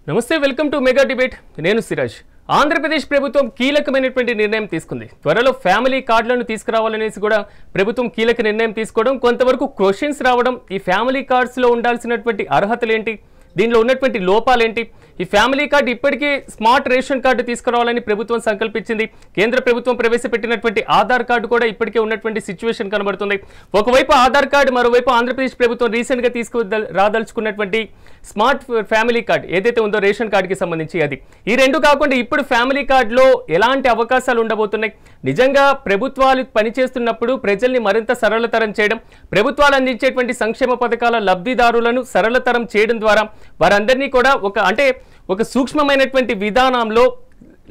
నమస్తే, welcome to mega debate. నేను సిరాజ్. ఆంధ్రప్రదేశ్ ప్రభుత్వం కీలకమైనటువంటి నిర్ణయం తీసుకుంది. త్వరలో ఫ్యామిలీ కార్డులను తీసుకురావాలనేసి కూడా ప్రభుత్వం కీలక నిర్ణయం తీసుకోవడం, కొంతవరకు క్వశ్చన్స్ రావడం, ఈ ఫ్యామిలీ కార్డ్స్లో ఉండాల్సినటువంటి అర్హతలు ఏంటి, దీనిలో ఉన్నటువంటి లోపాలేంటి, ఈ ఫ్యామిలీ కార్డు ఇప్పటికీ స్మార్ట్ రేషన్ కార్డు తీసుకురావాలని ప్రభుత్వం సంకల్పించింది. కేంద్ర ప్రభుత్వం ప్రవేశపెట్టినటువంటి ఆధార్ కార్డు కూడా ఇప్పటికే ఉన్నటువంటి సిచ్యువేషన్ కనబడుతుంది. ఒకవైపు ఆధార్ కార్డు, మరోవైపు ఆంధ్రప్రదేశ్ ప్రభుత్వం రీసెంట్గా రాదలుచుకున్నటువంటి స్మార్ట్ ఫ్యామిలీ కార్డు ఏదైతే ఉందో రేషన్ కార్డుకి సంబంధించి అది. ఈ రెండు కాకుండా ఇప్పుడు ఫ్యామిలీ కార్డులో ఎలాంటి అవకాశాలు ఉండబోతున్నాయి, నిజంగా ప్రభుత్వాలు పనిచేస్తున్నప్పుడు ప్రజల్ని మరింత సరళతరం చేయడం, ప్రభుత్వాలు అందించేటువంటి సంక్షేమ పథకాల లబ్ధిదారులను సరళతరం చేయడం ద్వారా వారందరినీ కూడా ఒక సూక్ష్మమైనటువంటి విధానంలో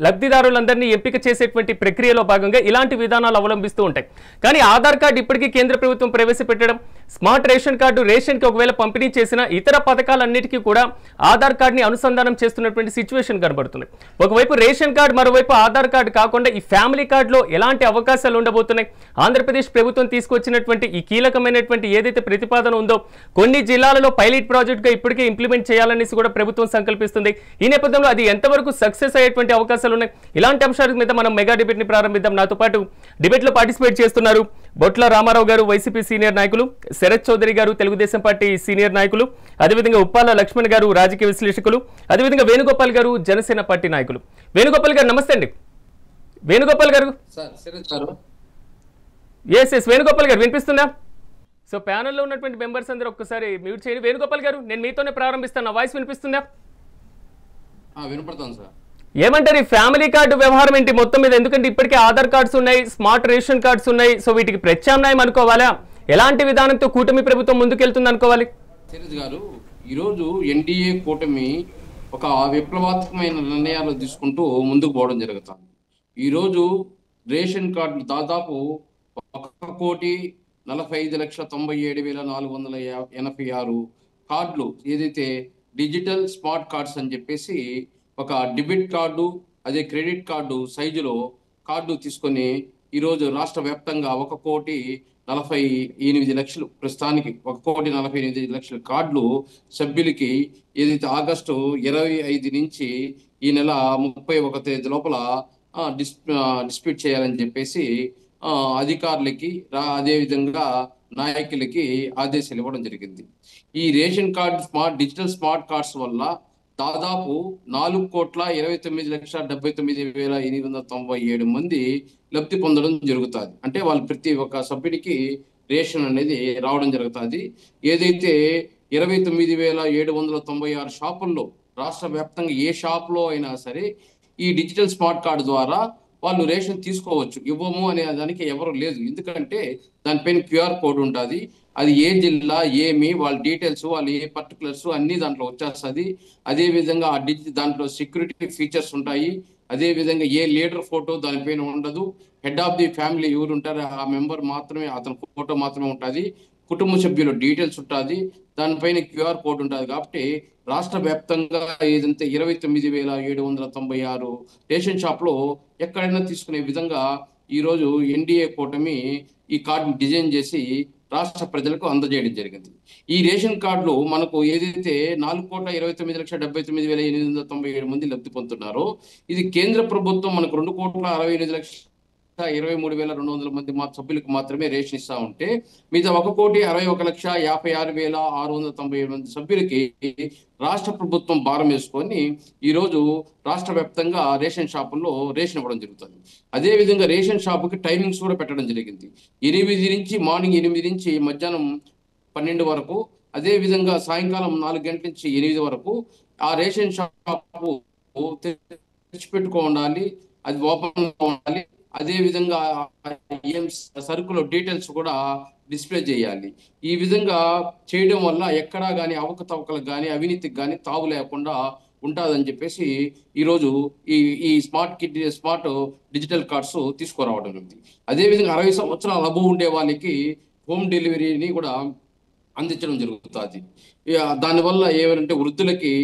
లబ్ధిదారులందరినీ ఎంపిక చేసేటువంటి ప్రక్రియలో భాగంగా ఇలాంటి విధానాలు అవలంబిస్తూ ఉంటాయి. కానీ ఆధార్ కార్డు ఇప్పటికీ కేంద్ర ప్రభుత్వం ప్రవేశపెట్టడం, స్మార్ట్ రేషన్ కార్డు రేషన్కి ఒకవేళ పంపిణీ చేసిన ఇతర పథకాలన్నిటికీ కూడా ఆధార్ కార్డుని అనుసంధానం చేస్తున్నటువంటి సిచ్యువేషన్ కనబడుతుంది. ఒకవైపు రేషన్ కార్డు, మరోవైపు ఆధార్ కార్డు కాకుండా ఈ ఫ్యామిలీ కార్డులో ఎలాంటి అవకాశాలు ఉండబోతున్నాయి, ఆంధ్రప్రదేశ్ ప్రభుత్వం తీసుకొచ్చినటువంటి ఈ కీలకమైనటువంటి ఏదైతే ప్రతిపాదన ఉందో కొన్ని జిల్లాలలో పైలట్ ప్రాజెక్టుగా ఇప్పటికే ఇంప్లిమెంట్ చేయాలనేసి కూడా ప్రభుత్వం సంకల్పిస్తుంది. ఈ నేపథ్యంలో అది ఎంతవరకు సక్సెస్ అయ్యేటువంటి అవకాశాలు ఉన్నాయి, ఇలాంటి అంశాల మీద మనం మెగా డిబేట్ ని ప్రారంభిద్దాం. నాతో పాటు డిబేట్ లో పార్టిసిపేట్ చేస్తున్నారు బొట్ల రామారావు గారు, వైసీపీ సీనియర్ నాయకులు, శరత్ చౌదరి గారు, తెలుగుదేశం పార్టీ సీనియర్ నాయకులు, అదేవిధంగా ఉప్పాల లక్ష్మణ్ గారు, రాజకీయ విశ్లేషకులు, అదేవిధంగా వేణుగోపాల్ గారు, జనసేన పార్టీ నాయకులు. వేణుగోపాల్ గారు నమస్తే అండి. వేణుగోపాల్ గారు ఎస్ వేణుగోపాల్ గారు వినిపిస్తుందా? సో ప్యానెల్లో ఉన్నటువంటి మెంబర్స్ అందరూ ఒక్కసారి మ్యూట్ చేయండి. వేణుగోపాల్ గారు నేను మీతోనే ప్రారంభిస్తాను. వాయిస్ వినిపిస్తుందా? వినపడతాను సార్. ఏమంటారు ఈ ఫ్యామిలీ కార్డు వ్యవహారం ఏంటి మొత్తం మీద? ఎందుకంటే ఇప్పటికే ఆధార్ కార్డ్స్ ఉన్నాయి, స్మార్ట్ రేషన్ కార్డ్స్ ఉన్నాయి. సో వీటికి ప్రత్యామ్నాయం అనుకోవాలా, ఎలాంటి విధానంతో కూటమి ప్రభుత్వం ముందుకెళ్తుంది అనుకోవాలి? సిరీజ్ గారు, ఈరోజు ఎన్డీఏ కూటమి ఒక విప్లవాత్మకమైన నిర్ణయాలు తీసుకుంటూ ముందుకు పోవడం జరుగుతుంది. ఈరోజు రేషన్ కార్డులు దాదాపు 1,45,97,486 కార్డులు ఏదైతే డిజిటల్ స్మార్ట్ కార్డ్స్ అని చెప్పేసి ఒక డెబిట్ కార్డు, అదే క్రెడిట్ కార్డు సైజులో కార్డు తీసుకొని ఈరోజు రాష్ట్ర వ్యాప్తంగా 1,48,00,000 ప్రస్తుతానికి 1,48,00,000 కార్డులు సభ్యులకి ఏదైతే ఆగస్టు 25 నుంచి ఈ నెల 31 తేదీ లోపల డిస్ప్యూట్ చేయాలని చెప్పేసి అధికారులకి అదేవిధంగా నాయకులకి ఆదేశాలు ఇవ్వడం జరిగింది. ఈ ration card digital smart cards వల్ల దాదాపు 4,79,79,897 మంది లబ్ధి పొందడం జరుగుతుంది. అంటే వాళ్ళు ప్రతి ఒక్క సభ్యుడికి రేషన్ అనేది రావడం జరుగుతుంది. ఏదైతే 29,796 షాపుల్లో రాష్ట్ర వ్యాప్తంగా ఏ షాపులో అయినా సరే ఈ డిజిటల్ స్మార్ట్ కార్డు ద్వారా వాళ్ళు రేషన్ తీసుకోవచ్చు. ఇవ్వము అనే దానికి ఎవరు లేదు, ఎందుకంటే దానిపైన QR కోడ్ ఉంటుంది. అది ఏ జిల్లా ఏమి వాళ్ళ డీటెయిల్స్, వాళ్ళు ఏ పర్టికులర్స్ అన్ని దాంట్లో వచ్చేస్తుంది. అదేవిధంగా దాంట్లో సెక్యూరిటీ ఫీచర్స్ ఉంటాయి. అదేవిధంగా ఏ లీడర్ ఫోటో దానిపైన ఉండదు. హెడ్ ఆఫ్ ది ఫ్యామిలీ ఎవరు ఉంటారో ఆ మెంబర్ మాత్రమే, అతని ఫోటో మాత్రమే ఉంటుంది. కుటుంబ సభ్యుల డీటెయిల్స్ ఉంటుంది, దానిపైన QR కోడ్ ఉంటుంది. కాబట్టి రాష్ట్ర వ్యాప్తంగా ఏదంటే 29,796 రేషన్ షాప్లో ఎక్కడైనా తీసుకునే విధంగా ఈరోజు ఎన్డీఏ కూటమి ఈ కార్డుని డిజైన్ చేసి రాష్ట్ర ప్రజలకు అందజేయడం జరిగింది. ఈ రేషన్ కార్డులు మనకు ఏదైతే 4,29,79,897 మంది లబ్ధి పొందుతున్నారో, ఇది కేంద్ర ప్రభుత్వం మనకు 2,28,23,200 మంది సభ్యులకు మాత్రమే రేషన్ ఇస్తా ఉంటే, మిగతా 1,61,56,697 మంది సభ్యులకి రాష్ట్ర ప్రభుత్వం భారం వేసుకొని ఈరోజు రాష్ట్ర వ్యాప్తంగా రేషన్ షాపుల్లో రేషన్ ఇవ్వడం జరుగుతుంది. అదేవిధంగా రేషన్ షాపుకి టైమింగ్స్ కూడా పెట్టడం జరిగింది. మార్నింగ్ 8 నుంచి మధ్యాహ్నం 12 వరకు, అదేవిధంగా సాయంకాలం 4 గంటల నుంచి 8 వరకు ఆ రేషన్ షాపు తెచ్చిపెట్టుకో ఉండాలి, అది ఓపెన్ ఉండాలి. అదేవిధంగా సరుకుల డీటెయిల్స్ కూడా డిస్ప్లే చేయాలి. ఈ విధంగా చేయడం వల్ల ఎక్కడా కానీ అవకతవకలకు కానీ అవినీతికి కానీ తావు లేకుండా ఉంటుందని చెప్పేసి ఈరోజు ఈ స్మార్ట్ డిజిటల్ కార్డ్స్ తీసుకురావడం ఉంది. అదేవిధంగా 60 సంవత్సరాల అబోవ్ ఉండే వాళ్ళకి హోమ్ డెలివరీని కూడా అందించడం జరుగుతుంది. దానివల్ల ఏమంటే వృద్ధులకి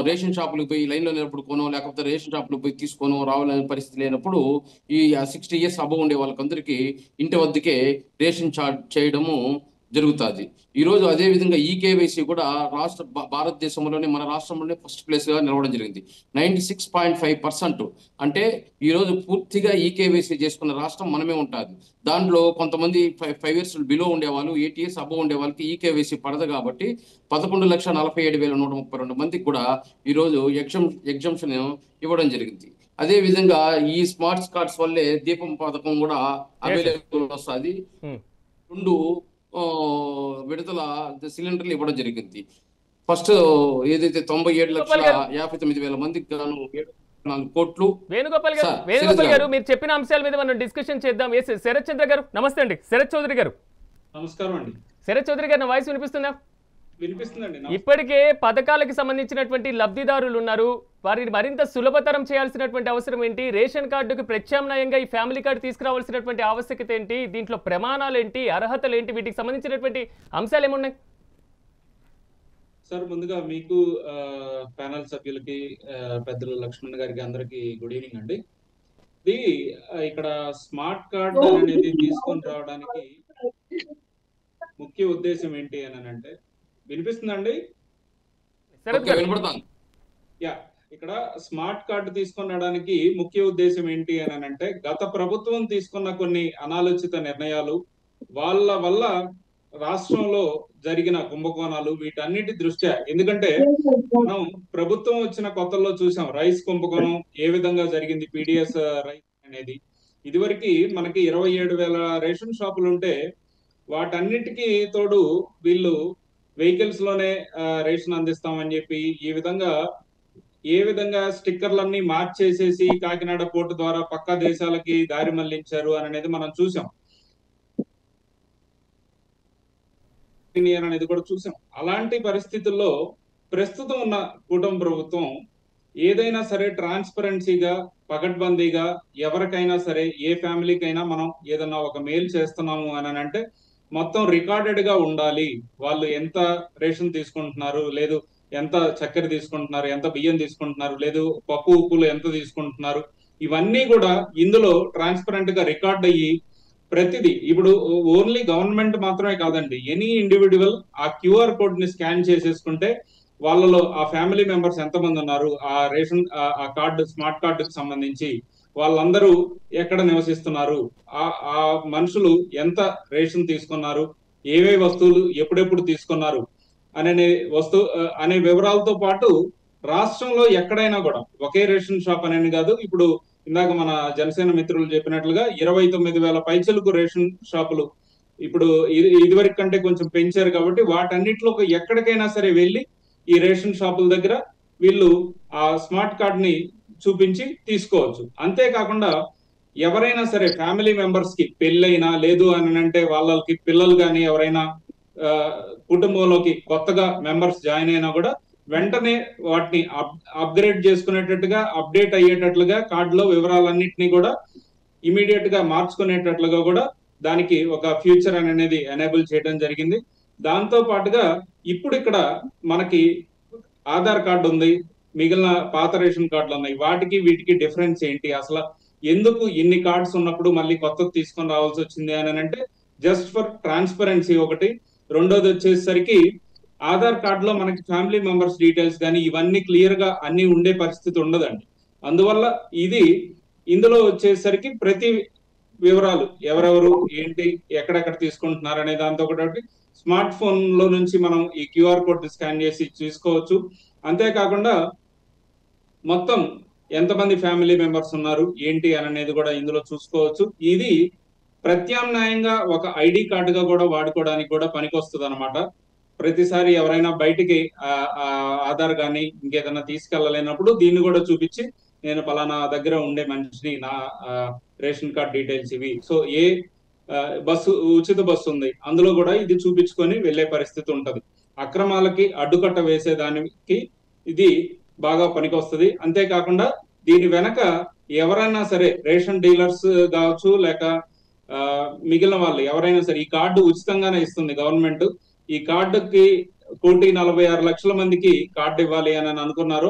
రేషన్ షాపులకు పోయి లైన్లో నిలబడుకోనో, లేకపోతే రేషన్ షాపులకు పోయి తీసుకోనో రావాలనే పరిస్థితి లేనప్పుడు ఈ 60 ఇయర్స్ అబవ్ ఉండే వాళ్ళకందరికీ ఇంటి వద్దకే రేషన్ చార్జ్ చేయడము జరుగుతుంది. ఈరోజు అదే విధంగా ఈకేవైసీ కూడా భారతదేశంలోనే మన రాష్ట్రంలోనే ఫస్ట్ ప్లేస్గా నిలవడం జరిగింది. 96.5%. అంటే ఈరోజు పూర్తిగా ఈకేవైసీ చేసుకున్న రాష్ట్రం మనమే ఉంటుంది. దాంట్లో కొంతమంది 5 years బిలో ఉండేవాళ్ళు, 8 years అబవ్ ఉండే వాళ్ళకి ఈకేవైసీ పడదు కాబట్టి 11,47,132 మందికి కూడా ఈరోజు ఎగ్జంప్షన్ ఇవ్వడం జరిగింది. అదే విధంగా ఈ స్మార్ట్ కార్డ్స్ వల్లే దీపం పథకం కూడా అవైలబుల్ వస్తుంది. 2 విడతల సిలిండర్లు ఇవ్వడం జరిగింది. ఫస్ట్ ఏదైతే 97,59,000 మందికి గాను 7.4 కోట్లు. వేణుగోపాల్ గారు మీరు చెప్పిన అంశాల మీద మనం డిస్కషన్ చేద్దాం. శరత్ చంద్ర గారు నమస్తే అండి. శరత్ చౌదరి గారు నమస్కారం అండి. శరత్ చౌదరి గారు నా వాయిస్ వినిపిస్తుందా? వినిపిస్తుందండి. ఇప్పటికే పథకాలకు సంబంధించినటువంటి లబ్ధిదారులు ఉన్నారు, వారిని మరింత సులభతరం చేయాల్సినటువంటి అవసరం ఏంటి? రేషన్ కార్డుకు ప్రత్యామ్నాయంగా ఈ ఫ్యామిలీ కార్డు తీసుకురావాల్సినటువంటి ఆవశ్యకత ఏంటి? దీంట్లో ప్రమాణాలు ఏంటి, అర్హతలు ఏంటి, వీటికి సంబంధించినటువంటి అంశాలు ఏమున్నాయి? సార్, ముందుగా మీకు ప్యానల్ సభ్యులకి, పెద్దలు లక్ష్మణ్ గారికి అందరికి గుడ్ ఈవినింగ్ అండి. ఇది ఇక్కడ స్మార్ట్ కార్డు అనేది తీసుకొని రావడానికి ముఖ్య ఉద్దేశం ఏంటి అని అంటే, వినిపిస్తుందండి? యా, ఇక్కడ స్మార్ట్ కార్డు తీసుకొని రావడానికి ముఖ్య ఉద్దేశం ఏంటి అని అంటే, గత ప్రభుత్వం తీసుకున్న కొన్ని అనాలోచిత నిర్ణయాలు వాళ్ళ వల్ల రాష్ట్రంలో జరిగిన కుంభకోణాలు, వీటన్నిటి దృష్ట్యా, ఎందుకంటే మనం ప్రభుత్వం వచ్చిన కొత్తల్లో చూసాం రైస్ కుంభకోణం ఏ విధంగా జరిగింది, పీడిఎస్ రైస్ అనేది. ఇదివరకు మనకి 27,000 రేషన్ షాపులు ఉంటే వాటన్నిటికీ తోడు వీళ్ళు వెహికల్స్ లోనే రేషన్ అందిస్తామని చెప్పి ఏ విధంగా స్టిక్కర్లన్నీ మార్చేసేసి కాకినాడ పోర్టు ద్వారా పక్క దేశాలకి దారి మళ్లించారు అనేది మనం చూసాం అనేది కూడా చూసాం. అలాంటి పరిస్థితుల్లో ప్రస్తుతం ఉన్న కూటమి ప్రభుత్వం ఏదైనా సరే ట్రాన్స్పరెన్సీగా, పకడ్బందీగా, ఎవరికైనా సరే ఏ ఫ్యామిలీకైనా మనం ఏదన్నా ఒక మెయిల్ చేస్తున్నాము అని అంటే మొత్తం రికార్డెడ్ గా ఉండాలి. వాళ్ళు ఎంత రేషన్ తీసుకుంటున్నారు, లేదు ఎంత చక్కెర తీసుకుంటున్నారు, ఎంత బియ్యం తీసుకుంటున్నారు, లేదు పప్పు ఉప్పులు ఎంత తీసుకుంటున్నారు, ఇవన్నీ కూడా ఇందులో ట్రాన్స్పరెంట్ గా రికార్డ్ అయ్యి ప్రతిదీ, ఇప్పుడు ఓన్లీ గవర్నమెంట్ మాత్రమే కాదండి, ఎనీ ఇండివిడ్యువల్ ఆ క్యూఆర్ కోడ్ ని స్కాన్ చేసేసుకుంటే వాళ్ళలో ఆ ఫ్యామిలీ మెంబర్స్ ఎంతమంది ఉన్నారు, ఆ రేషన్ ఆ కార్డు స్మార్ట్ కార్డుకి సంబంధించి వాళ్ళందరూ ఎక్కడ నివసిస్తున్నారు, ఆ మనుషులు ఎంత రేషన్ తీసుకున్నారు, ఏవే వస్తువులు ఎప్పుడెప్పుడు తీసుకున్నారు అనే వివరాలతో పాటు రాష్ట్రంలో ఎక్కడైనా కూడా ఒకే రేషన్ షాప్ అనేది కాదు. ఇప్పుడు ఇందాక మన జనసేన మిత్రులు చెప్పినట్లుగా 29,000 పైచలకు రేషన్ షాపులు ఇప్పుడు ఇదివరకు కంటే కొంచెం పెంచారు కాబట్టి వాటన్నిటిలో ఎక్కడికైనా సరే వెళ్ళి ఈ రేషన్ షాపుల దగ్గర వీళ్ళు ఆ స్మార్ట్ కార్డ్ ని చూపించి తీసుకోవచ్చు. అంతేకాకుండా ఎవరైనా సరే ఫ్యామిలీ మెంబర్స్ కి పెళ్ళైనా, లేదు అని అంటే వాళ్ళకి పిల్లలు కానీ ఎవరైనా కుటుంబంలోకి కొత్తగా మెంబర్స్ జాయిన్ అయినా కూడా వెంటనే వాటిని అప్గ్రేడ్ చేసుకునేటట్టుగా, అప్డేట్ అయ్యేటట్లుగా కార్డులో వివరాలన్నింటినీ కూడా ఇమీడియట్ గా మార్చుకునేటట్లుగా కూడా దానికి ఒక ఫ్యూచర్ అనేది ఎనేబుల్ చేయడం జరిగింది. దాంతో పాటుగా ఇప్పుడు ఇక్కడ మనకి ఆధార్ కార్డు ఉంది, మిగిలిన పాత రేషన్ కార్డులు ఉన్నాయి. వాటికి వీటికి డిఫరెన్స్ ఏంటి, అసలు ఎందుకు ఇన్ని కార్డ్స్ ఉన్నప్పుడు మళ్ళీ కొత్తది తీసుకొని రావాల్సి వచ్చింది అని అంటే జస్ట్ ఫర్ ట్రాన్స్పరెన్సీ ఒకటి. రెండోది వచ్చేసరికి ఆధార్ కార్డులో మనకి ఫ్యామిలీ మెంబర్స్ డీటెయిల్స్ కానీ ఇవన్నీ క్లియర్ గా అన్ని ఉండే పరిస్థితి ఉండదండి. అందువల్ల ఇందులో వచ్చేసరికి ప్రతి వివరాలు ఎవరెవరు ఏంటి ఎక్కడెక్కడ తీసుకుంటున్నారు అనే దాంతో ఒకటి స్మార్ట్ ఫోన్ లో నుంచి మనం ఈ క్యూఆర్ కోడ్ స్కాన్ చేసి చూసుకోవచ్చు. అంతేకాకుండా మొత్తం ఎంతమంది ఫ్యామిలీ మెంబర్స్ ఉన్నారు ఏంటి అనేది కూడా ఇందులో చూసుకోవచ్చు. ఇది ప్రత్యామ్నాయంగా ఒక ఐడి కార్డుగా కూడా వాడుకోవడానికి కూడా పనికొస్తుంది అనమాట. ప్రతిసారి ఎవరైనా బయటికి ఆధార్ కానీ ఇంకేదైనా తీసుకెళ్ళలేనప్పుడు దీన్ని కూడా చూపించి నేను పలానా దగ్గర ఉండే మనిషిని, నా రేషన్ కార్డ్ డీటెయిల్స్ ఇవి, సో ఏ బస్సు ఉచిత బస్సు ఉంది అందులో కూడా ఇది చూపించుకొని వెళ్లే పరిస్థితి ఉంటది. అక్రమాలకి అడ్డుకట్ట వేసేదానికి ఇది బాగా పనికొస్తుంది. అంతేకాకుండా దీని వెనక ఎవరైనా సరే రేషన్ డీలర్స్ కావచ్చు, లేక మిగిలిన వాళ్ళు ఎవరైనా సరే ఈ కార్డు ఉచితంగానే ఇస్తుంది గవర్నమెంట్. ఈ కార్డుకి 1,46,00,000 మందికి కార్డు ఇవ్వాలి అని అనుకున్నారు.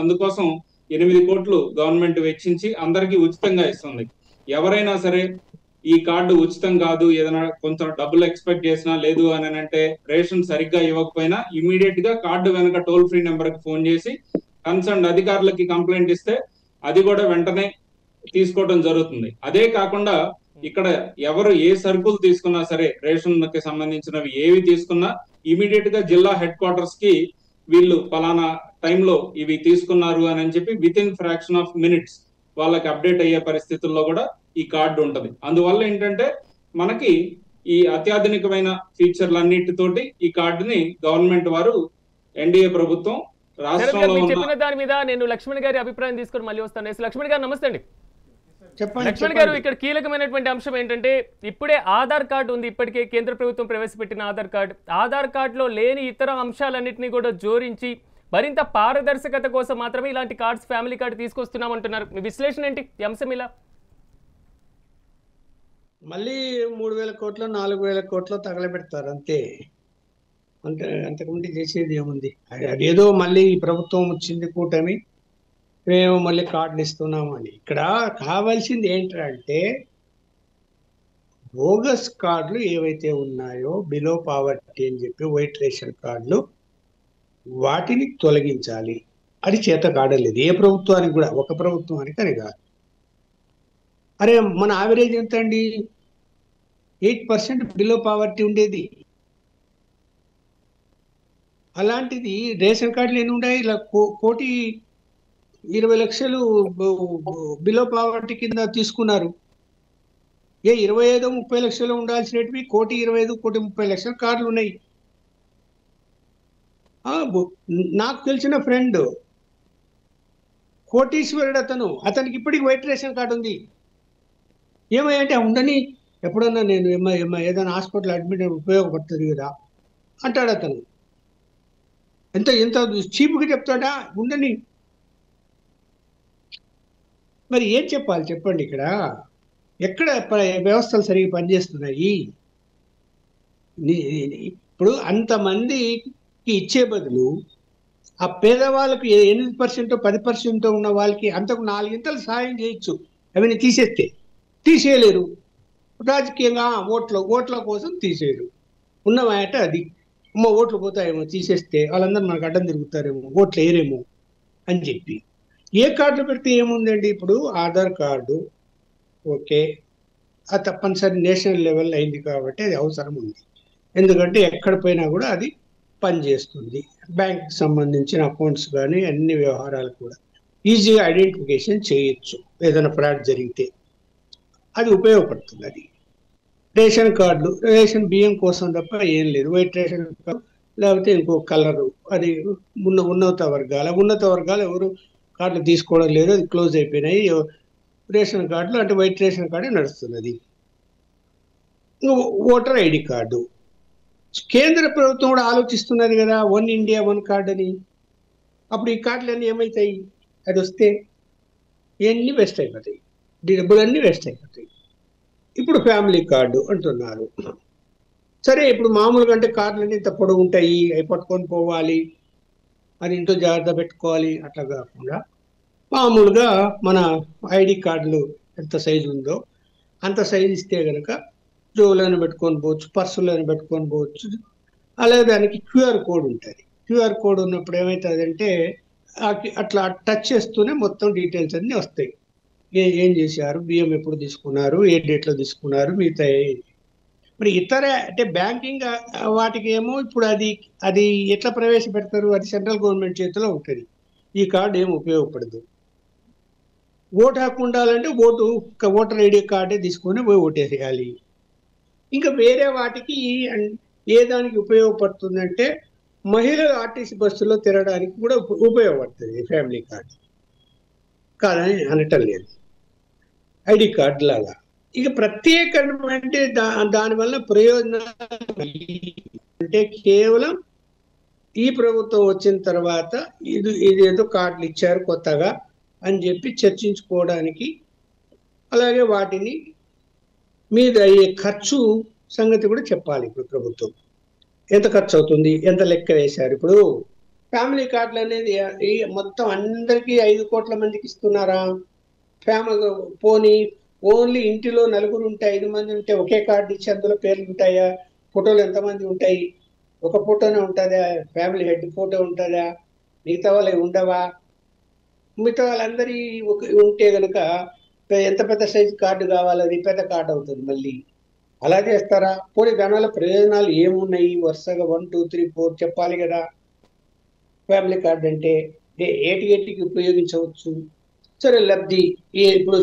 అందుకోసం 8 కోట్లు గవర్నమెంట్ వెచ్చించి అందరికీ ఉచితంగా ఇస్తుంది. ఎవరైనా సరే ఈ కార్డు ఉచితం కాదు, ఏదైనా కొంచెం డబ్బులు ఎక్స్పెక్ట్ చేసినా లేదు అని అంటే రేషన్ సరిగ్గా ఇవ్వకపోయినా ఇమీడియట్ గా కార్డు వెనక టోల్ ఫ్రీ నెంబర్ కి ఫోన్ చేసి కన్సర్న్ అధికారులకి కంప్లైంట్ ఇస్తే అది కూడా వెంటనే తీసుకోవడం జరుగుతుంది. అదే కాకుండా ఇక్కడ ఎవరు ఏ సరుకులు తీసుకున్నా సరే, రేషన్ కి సంబంధించినవి ఏవి తీసుకున్నా ఇమీడియట్ గా జిల్లా హెడ్ క్వార్టర్స్ కి వీళ్ళు పలానా టైంలో ఇవి తీసుకున్నారు అని చెప్పి with in fraction of minutes వాళ్ళకి అప్డేట్ అయ్యే పరిస్థితుల్లో కూడా ఈ కార్డు ఉంటది. అందువల్ల ఏంటంటే మనకి ఈ అత్యాధునికమైన ఫీచర్లన్నిటితోటి ఈ కార్డుని గవర్నమెంట్ వారు, ఎన్డీఏ ప్రభుత్వం రాష్ట్రంలో చెప్పిన దాని మీద నేను లక్ష్మణ్ గారి అభిప్రాయం తీసుకొని మళ్ళీ వస్తాను. లక్ష్మణ్ గారు నమస్తే అండి. చెప్పండి. లక్ష్మణ్ గారు, ఇక్కడ కీలకమైనటువంటి అంశం ఏంటంటే ఇప్పుడే ఆధార్ కార్డు ఉంది, ఇప్పటికే కేంద్ర ప్రభుత్వం ప్రవేశపెట్టిన ఆధార్ కార్డులో లేని ఇతర అంశాలన్నింటినీ కూడా జోడించి మరింత పారదర్శకత కోసం మాత్రమే ఇలాంటి కార్డ్స్, ఫ్యామిలీ కార్డు తీసుకొస్తున్నామంటున్నారు. మీ విశ్లేషణ ఏంటి ఈ అంశం? ఇలా మళ్ళీ 3,000 కోట్లు 4,000 కోట్లు తగలబెడతారు అంతే. అంతకుముందు చేసేది ఏముంది? అదేదో మళ్ళీ ఈ ప్రభుత్వం వచ్చింది, కూటమి, మేము మళ్ళీ కార్డులు ఇస్తున్నాము అని. ఇక్కడ కావాల్సింది ఏంటంటే బోగస్ కార్డులు ఏవైతే ఉన్నాయో, బిలో పావర్టీ అని చెప్పి వైట్ రేషన్ కార్డులు, వాటిని తొలగించాలి. అది చేత కాడలేదు ఏ ప్రభుత్వానికి కూడా, ఒక ప్రభుత్వానికి అని కాదు. అరే మన యావరేజ్ ఎంత అండి? 8% బిలో పావర్టీ ఉండేది. అలాంటిది రేషన్ కార్డులు ఎన్ని ఉన్నాయి? ఇలా 1,20,00,000 బిలో పావర్టీ కింద తీసుకున్నారు. 25-30 లక్షలు ఉండాల్సినవి 1,25,00,000, 1,30,00,000 కార్డులు ఉన్నాయి. నాకు తెలిసిన ఫ్రెండ్ కోటీశ్వరుడు, అతనికి ఇప్పటికి వైట్ రేషన్ కార్డు ఉంది. ఏమంటే ఉండని, ఎప్పుడన్నా నేను ఏదైనా హాస్పిటల్ అడ్మిట్ ఉపయోగపడుతుంది కదా అంటాడు అతను. ఎంత చీప్గా చెప్తాడా? ఉండని. మరి ఏం చెప్పాలి చెప్పండి? ఇక్కడ ఎక్కడ వ్యవస్థలు సరిగ్గా పనిచేస్తున్నాయి? ఇప్పుడు అంతమందికి ఇచ్చే బదులు ఆ పేదవాళ్ళకు 8%, 10% ఉన్న వాళ్ళకి అంతకు 4 ఇంతలు సాయం చేయొచ్చు. అవన్నీ తీసేయలేరు. రాజకీయంగా ఓట్ల కోసం తీసేయరు. ఉన్నమాట అది. ఓట్లు పోతాయేమో తీసేస్తే, వాళ్ళందరూ మనకు అడ్డం తిరుగుతారేమో, ఓట్లు వేయరేమో అని చెప్పి. ఏ కార్డులు పెడితే ఏముందండి? ఇప్పుడు ఆధార్ కార్డు ఓకే, అది తప్పనిసరి నేషనల్ లెవెల్ అయింది కాబట్టి అది అవసరం ఉంది. ఎందుకంటే ఎక్కడ పోయినా కూడా అది పనిచేస్తుంది. బ్యాంక్కి సంబంధించిన అకౌంట్స్ కానీ అన్ని వ్యవహారాలు కూడా ఈజీగా ఐడెంటిఫికేషన్ చేయొచ్చు. ఏదైనా ఫ్రాడ్ జరిగితే అది ఉపయోగపడుతుంది. అది రేషన్ కార్డులు, రేషన్ బియ్యం కోసం తప్ప ఏం లేదు. వైట్ రేషన్ కార్డు లేకపోతే ఇంకో కలరు, అది ఉన్నత వర్గాలు ఎవరు కార్డులు తీసుకోవడం లేదు, అది క్లోజ్ అయిపోయినాయి. రేషన్ కార్డులు అంటే వైట్ రేషన్ కార్డే నడుస్తున్నది. ఓటర్ ఐడి కార్డు కేంద్ర ప్రభుత్వం కూడా ఆలోచిస్తున్నది కదా, 1 ఇండియా 1 కార్డు అని. అప్పుడు ఈ కార్డులు అన్నీ ఏమవుతాయి? అది వస్తే ఇవన్నీ వేస్ట్ అయిపోతాయి, డబ్బులన్నీ వేస్ట్ అయిపోతాయి. ఇప్పుడు ఫ్యామిలీ కార్డు అంటున్నారు. సరే, ఇప్పుడు మామూలుగా అంటే కార్డులన్నీ ఇంత పొడవు ఉంటాయి, అవి పట్టుకొని పోవాలి, అది ఇంట్లో జాగ్రత్త పెట్టుకోవాలి. అట్లా కాకుండా మామూలుగా మన ఐడి కార్డులు ఎంత సైజు ఉందో అంత సైజు ఇస్తే కనుక జోబులను పెట్టుకొని పోవచ్చు, పర్సులను పెట్టుకొని పోవచ్చు. అలాగే దానికి QR కోడ్ ఉంటుంది. QR కోడ్ ఉన్నప్పుడు ఏమవుతుందంటే అట్లా టచ్ చేస్తూనే మొత్తం డీటెయిల్స్ అన్నీ వస్తాయి. ఏం చేశారు, బియ్యం ఎప్పుడు తీసుకున్నారు, ఏ డేట్లో తీసుకున్నారు, మిగతా. మరి ఇతర అంటే బ్యాంకింగ్ వాటికి ఏమో ఇప్పుడు అది ఎట్లా ప్రవేశపెడతారు? అది సెంట్రల్ గవర్నమెంట్ చేతిలో ఉంటుంది. ఈ కార్డు ఏమి ఉపయోగపడదు. ఓటు హక్కు ఉండాలంటే ఓటర్ ఐడి కార్డే తీసుకొని పోయి ఓటేసేయాలి. ఇంకా వేరే వాటికి ఏ దానికి ఉపయోగపడుతుందంటే మహిళలు ఆర్టీసీ బస్సులో తిరగడానికి కూడా ఉపయోగపడుతుంది ఫ్యామిలీ కార్డు. కాదని అనటం లేదు, ఐడి కార్డు లాగా. ఇక ప్రత్యేకమైనటువంటి దానివల్ల ప్రయోజనాలు అంటే కేవలం ఈ ప్రభుత్వం వచ్చిన తర్వాత ఇదేదో కార్డులు ఇచ్చారు కొత్తగా అని చెప్పి చర్చించుకోవడానికి, అలాగే వాటిని మీద అయ్యే ఖర్చు సంగతి కూడా చెప్పాలి. ఇప్పుడు ప్రభుత్వం ఎంత ఖర్చు అవుతుంది, ఎంత లెక్క వేశారు. ఇప్పుడు ఫ్యామిలీ కార్డులు అనేది మొత్తం అందరికీ 5 కోట్ల మందికి ఇస్తున్నారా? పోనీ ఓన్లీ ఇంటిలో నలుగురు ఉంటే 5 మంది ఉంటే ఒకే కార్డు ఇచ్చి అందులో పేర్లు ఉంటాయా? ఫోటోలు ఎంతమంది ఉంటాయి? ఒక ఫోటోనే ఉంటుందా? ఫ్యామిలీ హెడ్ ఫోటో ఉంటుందా? మిగతా వాళ్ళవి ఉండవా? మిగతా వాళ్ళందరి ఉంటే కనుక ఎంత పెద్ద సైజు కార్డు కావాలి? అది పెద్ద కార్డు అవుతుంది మళ్ళీ. అలా చేస్తారా? పోనీ దానివల్ల ప్రయోజనాలు ఏమున్నాయి? వరుసగా 1 2 3 4 చెప్పాలి కదా. ఫ్యామిలీ కార్డు అంటే ఏటికి ఉపయోగించవచ్చు. సరే, లబ్ధి ఇప్పుడు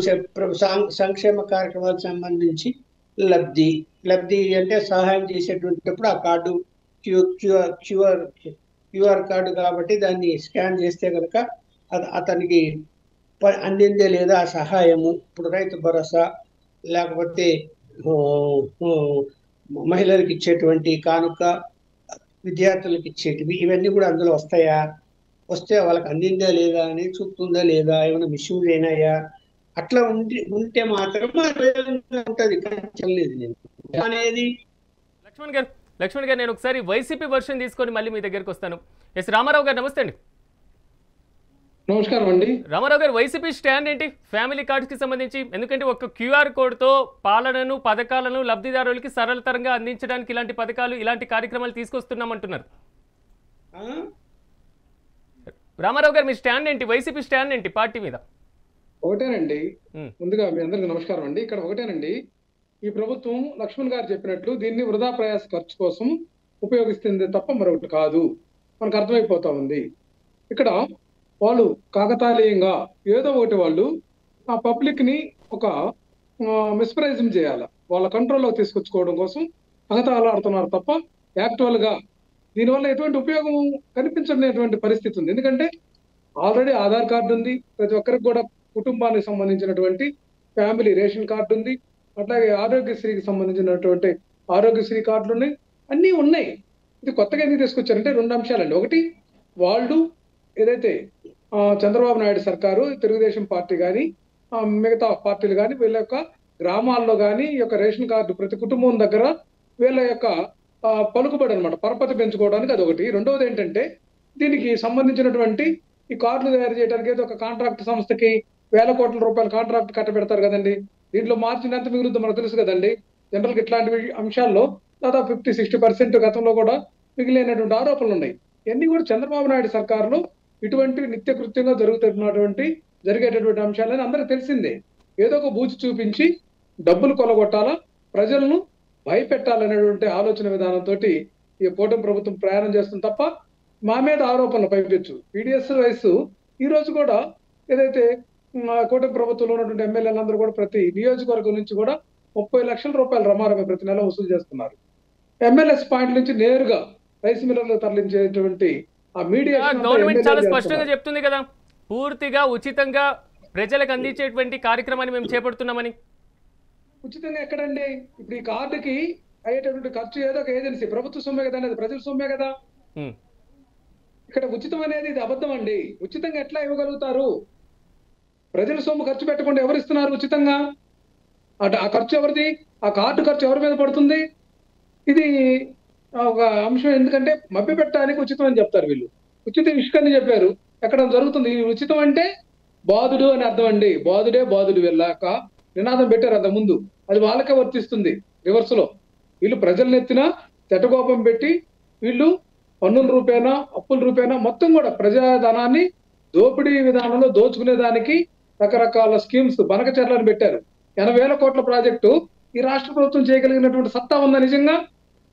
సంక్షేమ కార్యక్రమాలకు సంబంధించి లబ్ధి అంటే సహాయం చేసేటువంటిప్పుడు ఆ కార్డు క్యూఆర్ కార్డు కాబట్టి దాన్ని స్కాన్ చేస్తే కనుక అతనికి అందిందే లేదా ఆ సహాయము. ఇప్పుడు రైతు భరోసా లేకపోతే మహిళలకు ఇచ్చేటువంటి కానుక, విద్యార్థులకు ఇచ్చేటివి, ఇవన్నీ కూడా అందులో వస్తాయా? వస్తే వాళ్ళకి అందిందా లేదా అని చూపుతుందా లేదా? ఏమైనా మిస్యూజ్ అయినాయా? అట్లా ఉంటే మాత్రం ఉంటుంది. లేదు నేను అనేది. లక్ష్మణ్ గారు నేను ఒకసారి వైసీపీ వర్షన్ తీసుకొని మళ్ళీ మీ దగ్గరికి వస్తాను. ఎస్ రామారావు గారు నమస్తే అండి. నమస్కారం అండి. రామారావు గారు, వైసీపీ స్టాండ్ ఏంటి ఫ్యామిలీ కార్డ్స్ కి సంబంధించి? ఎందుకంటే ఒక క్యూఆర్ కోడ్తో పాలనను, పథకాలను లబ్ధిదారులకి సరళతరంగా అందించడానికి ఇలాంటి పథకాలు, ఇలాంటి కార్యక్రమాలు తీసుకొస్తున్నామంటున్నారు. రామారావు గారు, మీ స్టాండ్ ఏంటి? వైసీపీ స్టాండ్ ఏంటి పార్టీ మీద? ఒకటేనండి. ముందుగా మీ అందరికీ నమస్కారం అండి. ఇక్కడ ఒకటేనండి, ఈ ప్రభుత్వం లక్ష్మణ్ గారు చెప్పినట్లు దీన్ని వృధా ప్రయాస ఖర్చు కోసం ఉపయోగిస్తుంది తప్ప మరొకటి కాదు. మనకు అర్థమైపోతా ఉంది. ఇక్కడ వాళ్ళు కాకతాళీయంగా ఏదో ఒకటి వాళ్ళు ఆ పబ్లిక్ ని ఒక మిస్ప్రైజింగ్ చేయాలి, వాళ్ళ కంట్రోల్లో తీసుకొచ్చుకోవడం కోసం అగతాలాడుతున్నారు తప్ప యాక్చువల్ గా దీనివల్ల ఎటువంటి ఉపయోగం కనిపించలేటువంటి పరిస్థితి ఉంది. ఎందుకంటే ఆల్రెడీ ఆధార్ కార్డు ఉంది, ప్రతి ఒక్కరికి కూడా కుటుంబానికి సంబంధించినటువంటి ఫ్యామిలీ రేషన్ కార్డు ఉంది, అట్లాగే ఆరోగ్యశ్రీకి సంబంధించినటువంటి ఆరోగ్యశ్రీ కార్డులు ఉన్నాయి, అన్నీ ఉన్నాయి. ఇది కొత్తగా ఎందుకు తీసుకొచ్చారంటే 2 అంశాలండి. ఒకటి, వాళ్ళు ఏదైతే చంద్రబాబు నాయుడు సర్కారు, తెలుగుదేశం పార్టీ కానీ మిగతా పార్టీలు కానీ వీళ్ళ యొక్క గ్రామాల్లో కానీ ఈ యొక్క రేషన్ కార్డు ప్రతి కుటుంబం దగ్గర వీళ్ళ యొక్క పలుకుబడి అనమాట, పరపతి పెంచుకోవడానికి అదొకటి. రెండవది ఏంటంటే దీనికి సంబంధించినటువంటి ఈ కార్డులు తయారు చేయడానికి ఏదో ఒక కాంట్రాక్ట్ సంస్థకి వేల కోట్ల రూపాయల కాంట్రాక్ట్ కట్టబెడతారు కదండి. దీంట్లో మార్జిన్ ఎంత మిగులుతుందో మనకు తెలుసు కదండి. జనరల్గా ఇట్లాంటి అంశాల్లో దాదాపు 50-60% గతంలో కూడా మిగిలినటువంటి ఆరోపణలు ఉన్నాయి. ఇవన్నీ కూడా చంద్రబాబు నాయుడు సర్కారులో ఇటువంటి నిత్యకృత్యంగా జరిగేటటువంటి అంశాలని అందరికి తెలిసిందే. ఏదో ఒక బూచి చూపించి డబ్బులు కొలగొట్టాలా, ప్రజలను భయపెట్టాలనేటువంటి ఆలోచన విధానంతో ఈ కూటమి ప్రభుత్వం ప్రయాణం చేస్తుంది తప్ప మా మీద ఆరోపణలు పైపెచ్చు. పీడిఎస్ వయసు ఈ రోజు కూడా ఏదైతే కూటమి ప్రభుత్వంలో ఉన్నటువంటి ఎమ్మెల్యేలందరూ కూడా ప్రతి నియోజకవర్గం నుంచి కూడా 30 లక్షల రూపాయలు రమారమే ప్రతి నెల వసూలు చేస్తున్నారు. ఎమ్మెల్యేస్ పాయింట్ నుంచి నేరుగా రైస్ మిల్లర్లు తరలించేటువంటి ఆ మీడియా గవర్నమెంట్ చాలా స్పష్టంగా చెప్తుంది కదా, పూర్తిగా ఉచితంగా ప్రజలకు అందించేటువంటి కార్యక్రమాన్ని మేము చేపడుతున్నామని. ఉచితంగా ఎక్కడండి? ఇప్పుడు ఈ కార్డుకి అయ్యేటటువంటి ఖర్చు ఏదో ఒక ఏజెన్సీ, ప్రభుత్వ సొమ్మే కదా, అనేది ప్రజల సొమ్మే కదా. ఇక్కడ ఉచితం అనేది ఇది అబద్ధం అండి. ఉచితంగా ఎట్లా ఇవ్వగలుగుతారు? ప్రజల సొమ్ము ఖర్చు పెట్టకుండా ఎవరు ఇస్తున్నారు ఉచితంగా? ఆ ఖర్చు ఎవరిది? ఆ కార్డు ఖర్చు ఎవరి మీద పడుతుంది? ఇది ఒక అంశం. ఎందుకంటే మభ్య పెట్టడానికి ఉచితం అని చెప్తారు వీళ్ళు. ఉచిత ఇష్కని చెప్పారు, ఎక్కడ జరుగుతుంది? ఉచితం అంటే బాధుడు అని అర్థం అండి. బాధుడే బాధుడు వెళ్ళాక నినాదం పెట్టారు అంత ముందు, అది వాళ్ళకే వర్తిస్తుంది రివర్స్ లో. వీళ్ళు ప్రజలను ఎత్తిన చెట్టగోపం పెట్టి వీళ్ళు పన్నుల రూపేనా అప్పుల రూపేనా మొత్తం కూడా ప్రజాధనాన్ని దోపిడీ విధానంలో దోచుకునేదానికి రకరకాల స్కీమ్స్ బనకచర్లను పెట్టారు. 80,000 కోట్ల ప్రాజెక్టు ఈ రాష్ట్ర ప్రభుత్వం చేయగలిగినటువంటి సత్తా ఉందా? నిజంగా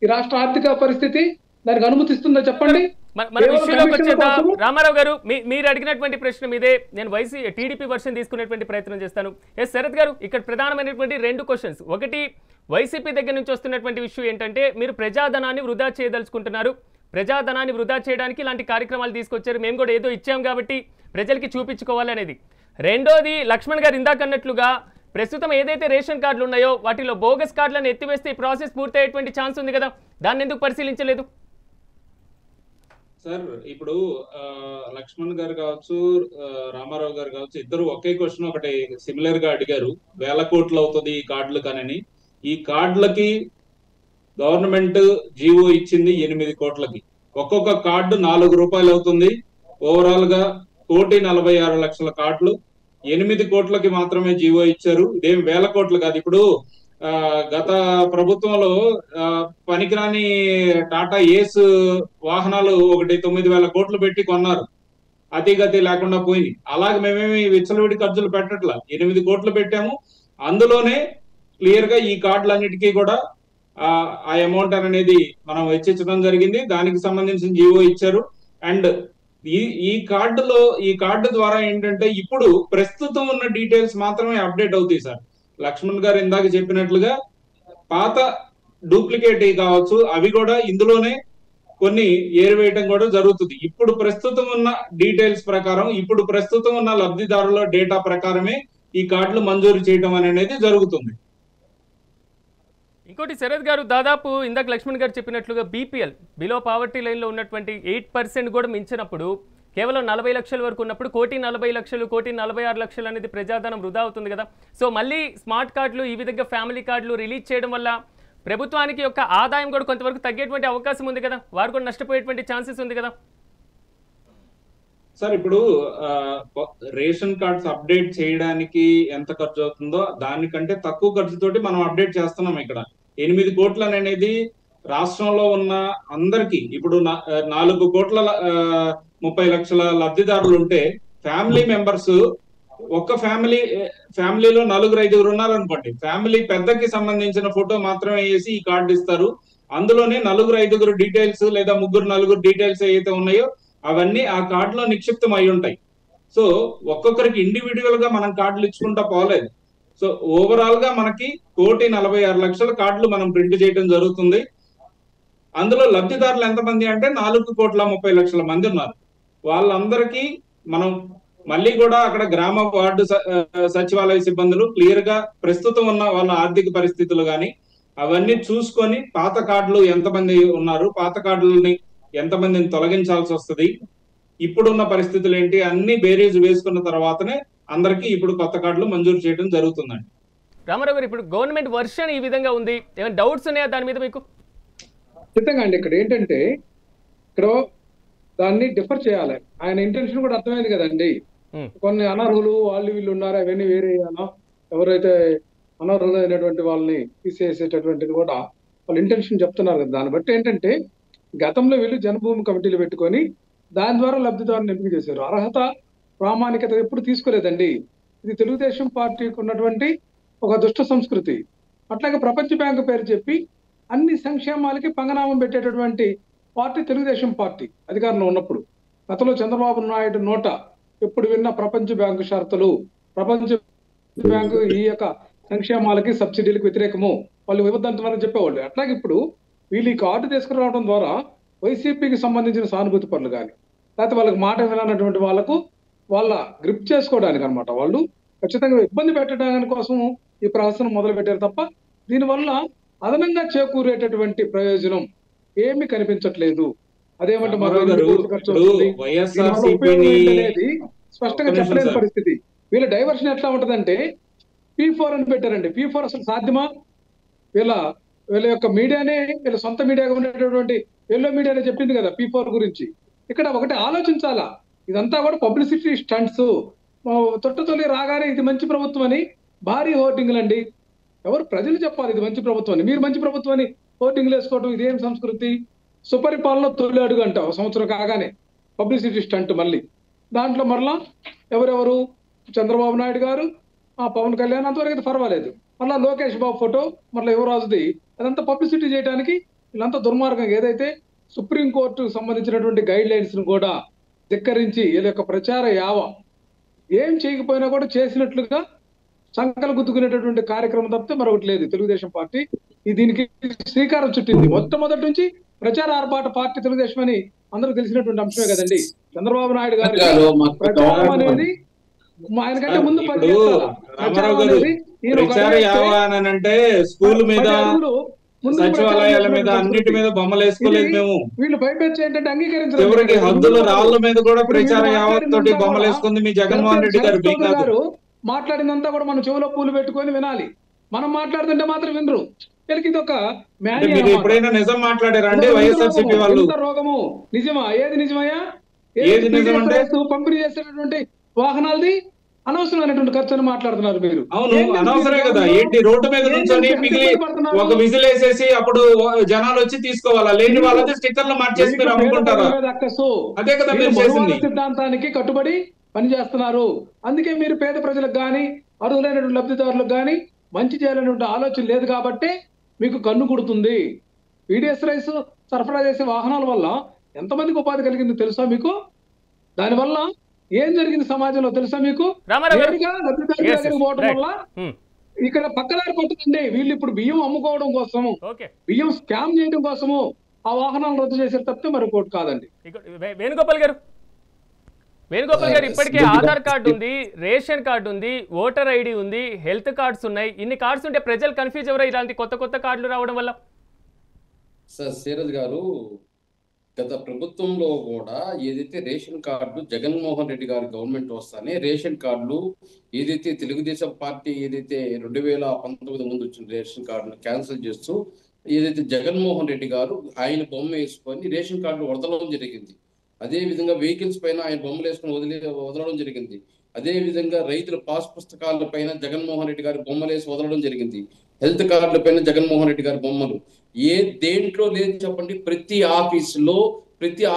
ఈ రాష్ట్ర ఆర్థిక పరిస్థితి దానికి అనుమతిస్తుందా చెప్పండి? మన విషయంలోకి వచ్చేద్దాం. రామారావు గారు, మీరు అడిగినటువంటి ప్రశ్న మీదే నేను టీడీపీ వర్షన్ తీసుకునేటువంటి ప్రయత్నం చేస్తాను. ఎస్ శరత్ గారు, ఇక్కడ ప్రధానమైనటువంటి 2 క్వశ్చన్స్. ఒకటి, వైసీపీ దగ్గర నుంచి వస్తున్నటువంటి విషయం ఏంటంటే మీరు ప్రజాధనాన్ని వృధా చేయదలుచుకుంటున్నారు, ప్రజాధనాన్ని వృధా చేయడానికి ఇలాంటి కార్యక్రమాలు తీసుకొచ్చారు, మేము కూడా ఏదో ఇచ్చాం కాబట్టి ప్రజలకి చూపించుకోవాలి అనేది. రెండోది, లక్ష్మణ్ గారు ఇందాక అన్నట్లుగా ప్రస్తుతం ఏదైతే రేషన్ కార్డులు ఉన్నాయో వాటిలో బోగస్ కార్డులను ఎత్తివేస్తే ఈ ప్రాసెస్ పూర్తయ్యేటువంటి ఛాన్స్ ఉంది కదా, దాన్ని ఎందుకు పరిశీలించలేదు? సార్, ఇప్పుడు లక్ష్మణ్ గారు కావచ్చు, రామారావు గారు కావచ్చు, ఇద్దరు ఒకే క్వశ్చన్ ఒకటి సిమిలర్ గా అడిగారు. 1000 కోట్లు అవుతుంది ఈ కార్డులు కానీ. ఈ కార్డులకి గవర్నమెంట్ జీవో ఇచ్చింది 8 కోట్లకి. ఒక్కొక్క కార్డు 4 రూపాయలు అవుతుంది. ఓవరాల్ గా 1,46,00,000 కార్డులు 8 కోట్లకి మాత్రమే జీవో ఇచ్చారు. ఇదేం వేల కోట్లు కాదు. ఇప్పుడు గత ప్రభుత్వంలో పనికిరాని టాటా ఏస్ వాహనాలు ఒకటి 9,000 కోట్లు పెట్టి కొన్నారు. అతిగతి లేకుండా పోయింది. అలాగే మేమేమి విచ్చలవిడి ఖర్చులు పెట్టట్లా, 8 కోట్లు పెట్టాము. అందులోనే క్లియర్ గా ఈ కార్డులన్నిటికీ కూడా ఆ అమౌంట్ అనేది మనం వెచ్చించడం జరిగింది. దానికి సంబంధించిన జీవో ఇచ్చారు. అండ్ ఈ కార్డు ద్వారా ఏంటంటే ఇప్పుడు ప్రస్తుతం ఉన్న డీటెయిల్స్ మాత్రమే అప్డేట్ అవుతాయి సార్. లక్ష్మణ్ గారు ఇందాక చెప్పినట్లుగా పాత డూప్లికేట్ కావచ్చు, అవి కూడా ఇందులోనే కొన్ని ఏరివేయటం కూడా జరుగుతుంది. ఇప్పుడు ప్రస్తుతం ఉన్న డీటెయిల్స్ ప్రకారం, ఇప్పుడు ప్రస్తుతం ఉన్న లబ్ధిదారుల డేటా ప్రకారమే ఈ కార్డులు మంజూరు చేయడం అనేది జరుగుతుంది. ఇంకోటి శరత్ గారు, దాదాపు ఇందాక లక్ష్మణ్ గారు చెప్పినట్లుగా బీపీఎల్ బిలో పావర్టీ లైన్లో ఉన్నటువంటి 8% కూడా మించినప్పుడు, కేవలం 40 లక్షల వరకు ఉన్నప్పుడు 1,40,00,000, 1,46,00,000 అనేది ప్రజాధనం వృధా అవుతుంది కదా. సో మళ్ళీ స్మార్ట్ కార్డులు, ఈ విధంగా ఫ్యామిలీ కార్డులు రిలీజ్ చేయడం వల్ల ప్రభుత్వానికి యొక్క ఆదాయం కూడా కొంతవరకు తగ్గేటువంటి అవకాశం ఉంది కదా, వారు కూడా నష్టపోయేటువంటి ఛాన్సెస్ ఉంది కదా. సార్ ఇప్పుడు రేషన్ కార్డ్స్ అప్డేట్ చేయడానికి ఎంత ఖర్చు అవుతుందో దానికంటే తక్కువ ఖర్చుతోటి మనం అప్డేట్ చేస్తున్నాం. ఇక్కడ 8 కోట్లు అనేది రాష్ట్రంలో ఉన్న అందరికి, ఇప్పుడు 4,30,00,000 లబ్ధిదారులు ఉంటే ఫ్యామిలీ మెంబర్స్, ఒక్క ఫ్యామిలీలో 4-5 ఉన్నారనుకోండి, ఫ్యామిలీ పెద్దకి సంబంధించిన ఫోటో మాత్రమే వేసి ఈ కార్డు ఇస్తారు. అందులోనే 4-5 డీటెయిల్స్ లేదా 3-4 డీటెయిల్స్ ఏవైతే ఉన్నాయో అవన్నీ ఆ కార్డులో నిక్షిప్తం అయి ఉంటాయి. సో ఒక్కొక్కరికి ఇండివిజువల్ గా మనం కార్డులు ఇచ్చుకుంటా పోలేదు. సో ఓవరాల్ గా మనకి 1,46,00,000 కార్డులు మనం ప్రింట్ చేయడం జరుగుతుంది. అందులో లబ్ధిదారులు ఎంతమంది అంటే 4,30,00,000 మంది ఉన్నారు. వాళ్ళందరికీ మనం మళ్ళీ కూడా అక్కడ గ్రామ వార్డు సచివాలయ సిబ్బందులు క్లియర్ గా ప్రస్తుతం ఉన్న వాళ్ళ ఆర్థిక పరిస్థితులు కానీ అవన్నీ చూసుకొని పాత కార్డులు ఎంతమంది ఉన్నారు, పాత కార్డులని ఎంతమందిని తొలగించాల్సి వస్తుంది, ఇప్పుడున్న పరిస్థితులు ఏంటి అన్ని బేరీజ్ వేసుకున్న తర్వాతనే అందరికీ ఇప్పుడు కొత్త కార్డులు మంజూరు చేయడం జరుగుతుందండి. రామారావు గారు, ఇప్పుడు గవర్నమెంట్ వర్షన్ ఈ విధంగా ఉంది, ఏమైనా డౌట్స్ ఉన్నాయా దాని మీద మీకు? ఖచ్చితంగా అండి. ఇక్కడ ఏంటంటే ఇక్కడ దాన్ని డిఫర్ చేయాలి. ఆయన ఇంటెన్షన్ కూడా అర్థమైంది కదండి. కొన్ని అనర్హులు వాళ్ళు వీళ్ళు ఉన్నారు, అవన్నీ వేరే ఎవరైతే అనర్హులైనటువంటి వాళ్ళని తీసేసేటటువంటిది కూడా వాళ్ళ ఇంటెన్షన్ చెప్తున్నారు కదా. దాన్ని బట్టి ఏంటంటే గతంలో వీళ్ళు జన్మభూమి కమిటీలు పెట్టుకొని దాని ద్వారా లబ్ధిదారులను ఎంపిక చేశారు. అర్హత ప్రామాణికత ఎప్పుడు తీసుకోలేదండి. ఇది తెలుగుదేశం పార్టీకి ఉన్నటువంటి ఒక దుష్ట సంస్కృతి. అట్లాగే ప్రపంచ బ్యాంకు పేరు చెప్పి అన్ని సంక్షేమాలకి పంగనామం పెట్టేటటువంటి పార్టీ తెలుగుదేశం పార్టీ అధికారంలో ఉన్నప్పుడు. గతంలో చంద్రబాబు నాయుడు నోట ఎప్పుడు విన్న ప్రపంచ బ్యాంకు షరతులు, ప్రపంచ బ్యాంకు ఈ యొక్క సంక్షేమాలకి సబ్సిడీలకు వ్యతిరేకము, వాళ్ళు ఇవ్వద్దంటున్నారని చెప్పేవాళ్ళు. అట్లాగే ఇప్పుడు వీళ్ళు ఈ కార్డు తీసుకురావడం ద్వారా వైసీపీకి సంబంధించిన సానుభూతి పనులు కానీ, లేకపోతే వాళ్ళకి మాట వినటువంటి వాళ్ళకు వాళ్ళ గ్రిప్ చేసుకోవడానికి అనమాట, వాళ్ళు ఖచ్చితంగా ఇబ్బంది పెట్టడానికి కోసం ఈ ప్రహసనం మొదలు పెట్టారు తప్ప దీనివల్ల అదనంగా చేకూరేటటువంటి ప్రయోజనం ఏమీ కనిపించట్లేదు. అదేమంటే అనేది స్పష్టంగా చెప్పలేని పరిస్థితి. వీళ్ళ డైవర్షన్ ఎట్లా ఉంటదంటే P4 అని పెట్టారండి. P4 అసలు సాధ్యమా? వీళ్ళ యొక్క మీడియానే, వీళ్ళ సొంత మీడియాగా ఉండేటటువంటి ఎల్లో మీడియానే చెప్పింది కదా P4 గురించి. ఇక్కడ ఒకటి ఆలోచించాలా, ఇదంతా కూడా పబ్లిసిటీ స్టంట్స్. తొలి రాగానే ఇది మంచి ప్రభుత్వం అని భారీ హోర్డింగ్లు అండి. ఎవరు ప్రజలు చెప్పాలి ఇది మంచి ప్రభుత్వం అని. మీరు మంచి ప్రభుత్వం అని హోర్డింగ్లు వేసుకోవడం ఇదేం సంస్కృతి? సుపరిపాలన తొలి అడుగు అంట, సంవత్సరం కాగానే పబ్లిసిటీ స్టంట్. మళ్ళీ దాంట్లో మరలా ఎవరెవరు, చంద్రబాబు నాయుడు గారు, పవన్ కళ్యాణ్ అంతవరకు అయితే పర్వాలేదు, మళ్ళీ లోకేష్ బాబు ఫోటో మళ్ళీ యువరాజుది, అదంతా పబ్లిసిటీ చేయడానికి వీళ్ళంతా దుర్మార్గం. ఏదైతే సుప్రీంకోర్టు సంబంధించినటువంటి గైడ్ లైన్స్ ను కూడా ధిక్కరించి వీళ్ళ యొక్క ప్రచార యావ ఏం చేయకపోయినా కూడా చేసినట్లుగా సంకలు గుద్దుకునేటటువంటి కార్యక్రమం తప్పితే మరొకటి లేదు. తెలుగుదేశం పార్టీ దీనికి శ్రీకారం చుట్టింది. మొట్టమొదటి నుంచి ప్రచార ఆర్భాట పార్టీ తెలుగుదేశం అని అందరూ తెలిసినటువంటి అంశమే కదండి. చంద్రబాబు నాయుడు గారి ప్రచారం అనేది ఆయనకంటే ముందు స్కూల్ మీద, సచివాలయాల మీద, అన్నిటి మీద బొమ్మలు వేసుకోలేదు మేము. వీళ్ళు పైపెచ్చి ఏంటంటే అంగీకరించారు. చివరికి హద్దుల రాళ్ల మీద కూడా ప్రచార యావత్తోటి బొమ్మలు వేసుకుంది మీ జగన్మోహన్ రెడ్డి గారు. మాట్లాడిందంతా కూడా మనం చెవులో పూలు పెట్టుకొని వినాలి. మనం మాట్లాడుతుంటే మాత్రం వినరు. వీళ్ళకి ఇది ఒక ఎప్పుడైనా నిజం మాట్లాడారా అండి వైఎస్ఆర్సీపీ వాళ్ళు? రోగము నిజమా? ఏది నిజమయ్యా? ఏది నిజం అంటే పంపిణీ చేసేటటువంటి వాహనాలది అనవసరమైనటువంటి ఖర్చు అని మాట్లాడుతున్నారు మీరు. అవును, అనవసరమే కదా. ఏంటి రోడ్డు మీద నుంచొని మిగిలి ఒక విజిల్ వేసేసి అప్పుడు జనాలు వచ్చి తీసుకోవాలా? లేని వాళ్ళది స్టిక్కర్లు మార్చేసి మీరు అమ్ముకుంటారా? అదే కదా మీరు చేసింది. సిద్ధాంతానికి కట్టుబడి పనిచేస్తున్నారు. అందుకే మీరు పేద ప్రజలకు కానీ అర్హులైనటువంటి లబ్ధిదారులకు కానీ మంచి చేయాలనేటువంటి ఆలోచన లేదు కాబట్టి మీకు కన్ను కుడుతుంది. పీడిఎస్ రైస్ సరఫరా చేసే వాహనాల వల్ల ఎంతమందికి ఉపాధి కలిగింది తెలుసా మీకు? దానివల్ల ఏం జరిగింది సమాజంలో తెలుసా మీకు? పోవడం వల్ల ఇక్కడ పక్కదారి పట్టుకుంది. వీళ్ళు ఇప్పుడు బియ్యం అమ్ముకోవడం కోసము, బియ్యం స్కామ్ చేయడం కోసము ఆ వాహనాలను రద్దు చేసే తప్పితే మరొకటి కాదండి. వేణుగోపాల్ గారు ఇప్పటికే ఆధార్ కార్డు ఉంది, రేషన్ కార్డు ఉంది, ఓటర్ ఐడి ఉంది, హెల్త్ కార్డ్స్ ఉన్నాయి. ఇన్ని కార్డ్స్ ఉంటే ప్రజలు కన్ఫ్యూజ్ ఎవరో ఇలాంటి కొత్త కార్డులు రావడం వల్ల. సార్ సిరాజ్ గారు, గత ప్రభుత్వంలో కూడా ఏదైతే రేషన్ కార్డు జగన్మోహన్ రెడ్డి గారి గవర్నమెంట్ వస్తానే రేషన్ కార్డులు ఏదైతే తెలుగుదేశం పార్టీ ఏదైతే 2019 ముందు వచ్చిన రేషన్ కార్డును క్యాన్సిల్ చేస్తూ ఏదైతే జగన్మోహన్ రెడ్డి గారు ఆయన బొమ్మ వేసుకొని రేషన్ కార్డులు వదలడం జరిగింది. అదే విధంగా వెహికల్స్ పైన ఆయన బొమ్మలు వేసుకొని వదలడం జరిగింది. అదే విధంగా రైతుల పాస్ పుస్తకాల పైన జగన్మోహన్ రెడ్డి గారి బొమ్మలు వేసి వదలడం జరిగింది. హెల్త్ కార్డుల పైన జగన్మోహన్ రెడ్డి గారి బొమ్మలు. దేంట్లో లేదు చెప్పండి? ప్రతి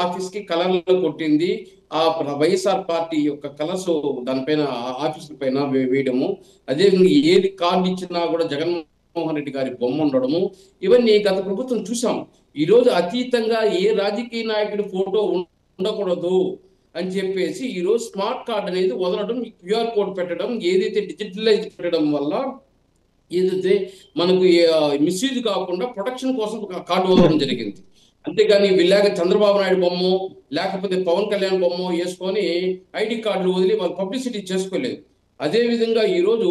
ఆఫీస్ కి కలర్లు కొట్టింది ఆ వైఎస్ఆర్ పార్టీ యొక్క కలర్స్ దానిపైన ఆఫీసుల పైన వేయడము. అదేవిధంగా ఏది కార్డు ఇచ్చినా కూడా జగన్మోహన్ రెడ్డి గారి బొమ్మ ఉండడము. ఇవన్నీ గత ప్రభుత్వం చూసాం. ఈరోజు అతీతంగా ఏ రాజకీయ నాయకుడి ఫోటో ఉండకూడదు అని చెప్పేసి ఈరోజు స్మార్ట్ కార్డ్ అనేది వదలడం, క్యూఆర్ కోడ్ పెట్టడం, ఏదైతే డిజిటలైజ్ పెట్టడం వల్ల ఏదైతే మనకు మిస్యూజ్ కాకుండా ప్రొటెక్షన్ కోసం కార్డు వదలడం జరిగింది. అంతేగాని వీళ్ళగా చంద్రబాబు నాయుడు బొమ్మ లేకపోతే పవన్ కళ్యాణ్ బొమ్మ వేసుకొని ఐడి కార్డులు వదిలి వాళ్ళు పబ్లిసిటీ చేసుకోలేదు. అదేవిధంగా ఈరోజు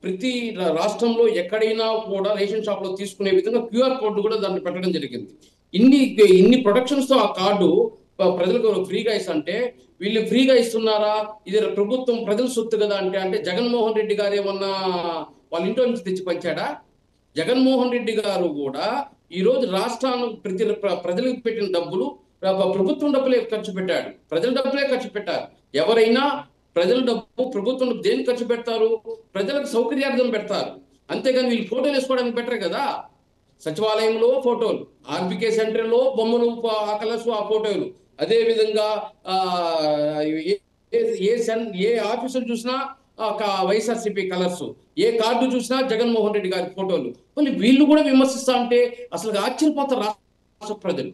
ప్రతి రాష్ట్రంలో ఎక్కడైనా కూడా రేషన్ షాప్ లో తీసుకునే విధంగా క్యూఆర్ కోడ్ కూడా దాన్ని పెట్టడం జరిగింది. ఇన్ని ప్రొటెక్షన్స్ తో ఆ కార్డు ప్రజలకు ఫ్రీగా ఇస్తుంటే వీళ్ళు ఫ్రీగా ఇస్తున్నారా? ఇది ప్రభుత్వం ప్రజల సొత్తు కదా అంటే జగన్మోహన్ రెడ్డి గారు ఏమన్నా వాళ్ళ ఇంట్లో నుంచి తెచ్చి పంచాడా? జగన్మోహన్ రెడ్డి గారు కూడా ఈరోజు రాష్ట్రాన్ని ప్రజలకు పెట్టిన డబ్బులు ప్రభుత్వం డబ్బులే ఖర్చు పెట్టాడు, ప్రజల డబ్బులే ఖర్చు పెట్టారు. ఎవరైనా ప్రజల డబ్బు ప్రభుత్వం దేనికి ఖర్చు పెడతారు? ప్రజలకు సౌకర్యార్థం పెడతారు. అంతేగాని వీళ్ళు ఫోటోలు వేసుకోవడానికి పెట్టరు కదా. సచివాలయంలో ఫోటోలు, ఆర్బికే సెంటర్లో బొమ్మలు, ఆ కలర్స్, ఆ ఫోటోలు. అదే విధంగా ఏ ఆఫీసులు చూసినా వైఎస్ఆర్సీపీ కలర్స్, ఏ కార్డు చూసినా జగన్మోహన్ రెడ్డి గారి ఫోటోలు. మళ్ళీ వీళ్ళు కూడా విమర్శిస్తా అంటే అసలు ఆశ్చర్యపోతారు రాష్ట్ర ప్రజలు.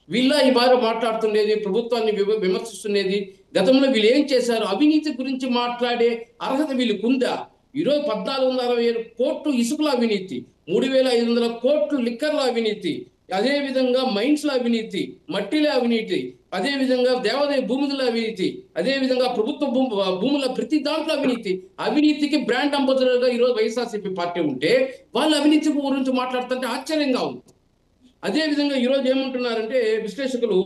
వీళ్ళ ఈ బాగా మాట్లాడుతుండేది, ప్రభుత్వాన్ని విమర్శిస్తున్నది. గతంలో వీళ్ళు ఏం చేశారు? అవినీతి గురించి మాట్లాడే అర్హత వీళ్ళకు ఉందా? ఈరోజు 14,60 కోట్లు ఇసుకల అవినీతి, 3,500 కోట్లు లిక్కర్ల అవినీతి, అదే విధంగా మైన్స్ లో అవినీతి, మట్టిలో అవినీతి, అదే విధంగా దేవాదాయ భూముల అవినీతి, అదే విధంగా ప్రభుత్వ భూముల ప్రతి దాంట్లో అవినీతి. అవినీతికి బ్రాండ్ అంబాసిడర్ గా ఈరోజు వైఎస్ఆర్సీపీ పార్టీ ఉంటే వాళ్ళు అవినీతి గురించి మాట్లాడుతుంటే ఆశ్చర్యంగా ఉంది. అదే విధంగా ఈరోజు ఏమంటున్నారంటే విశ్లేషకులు,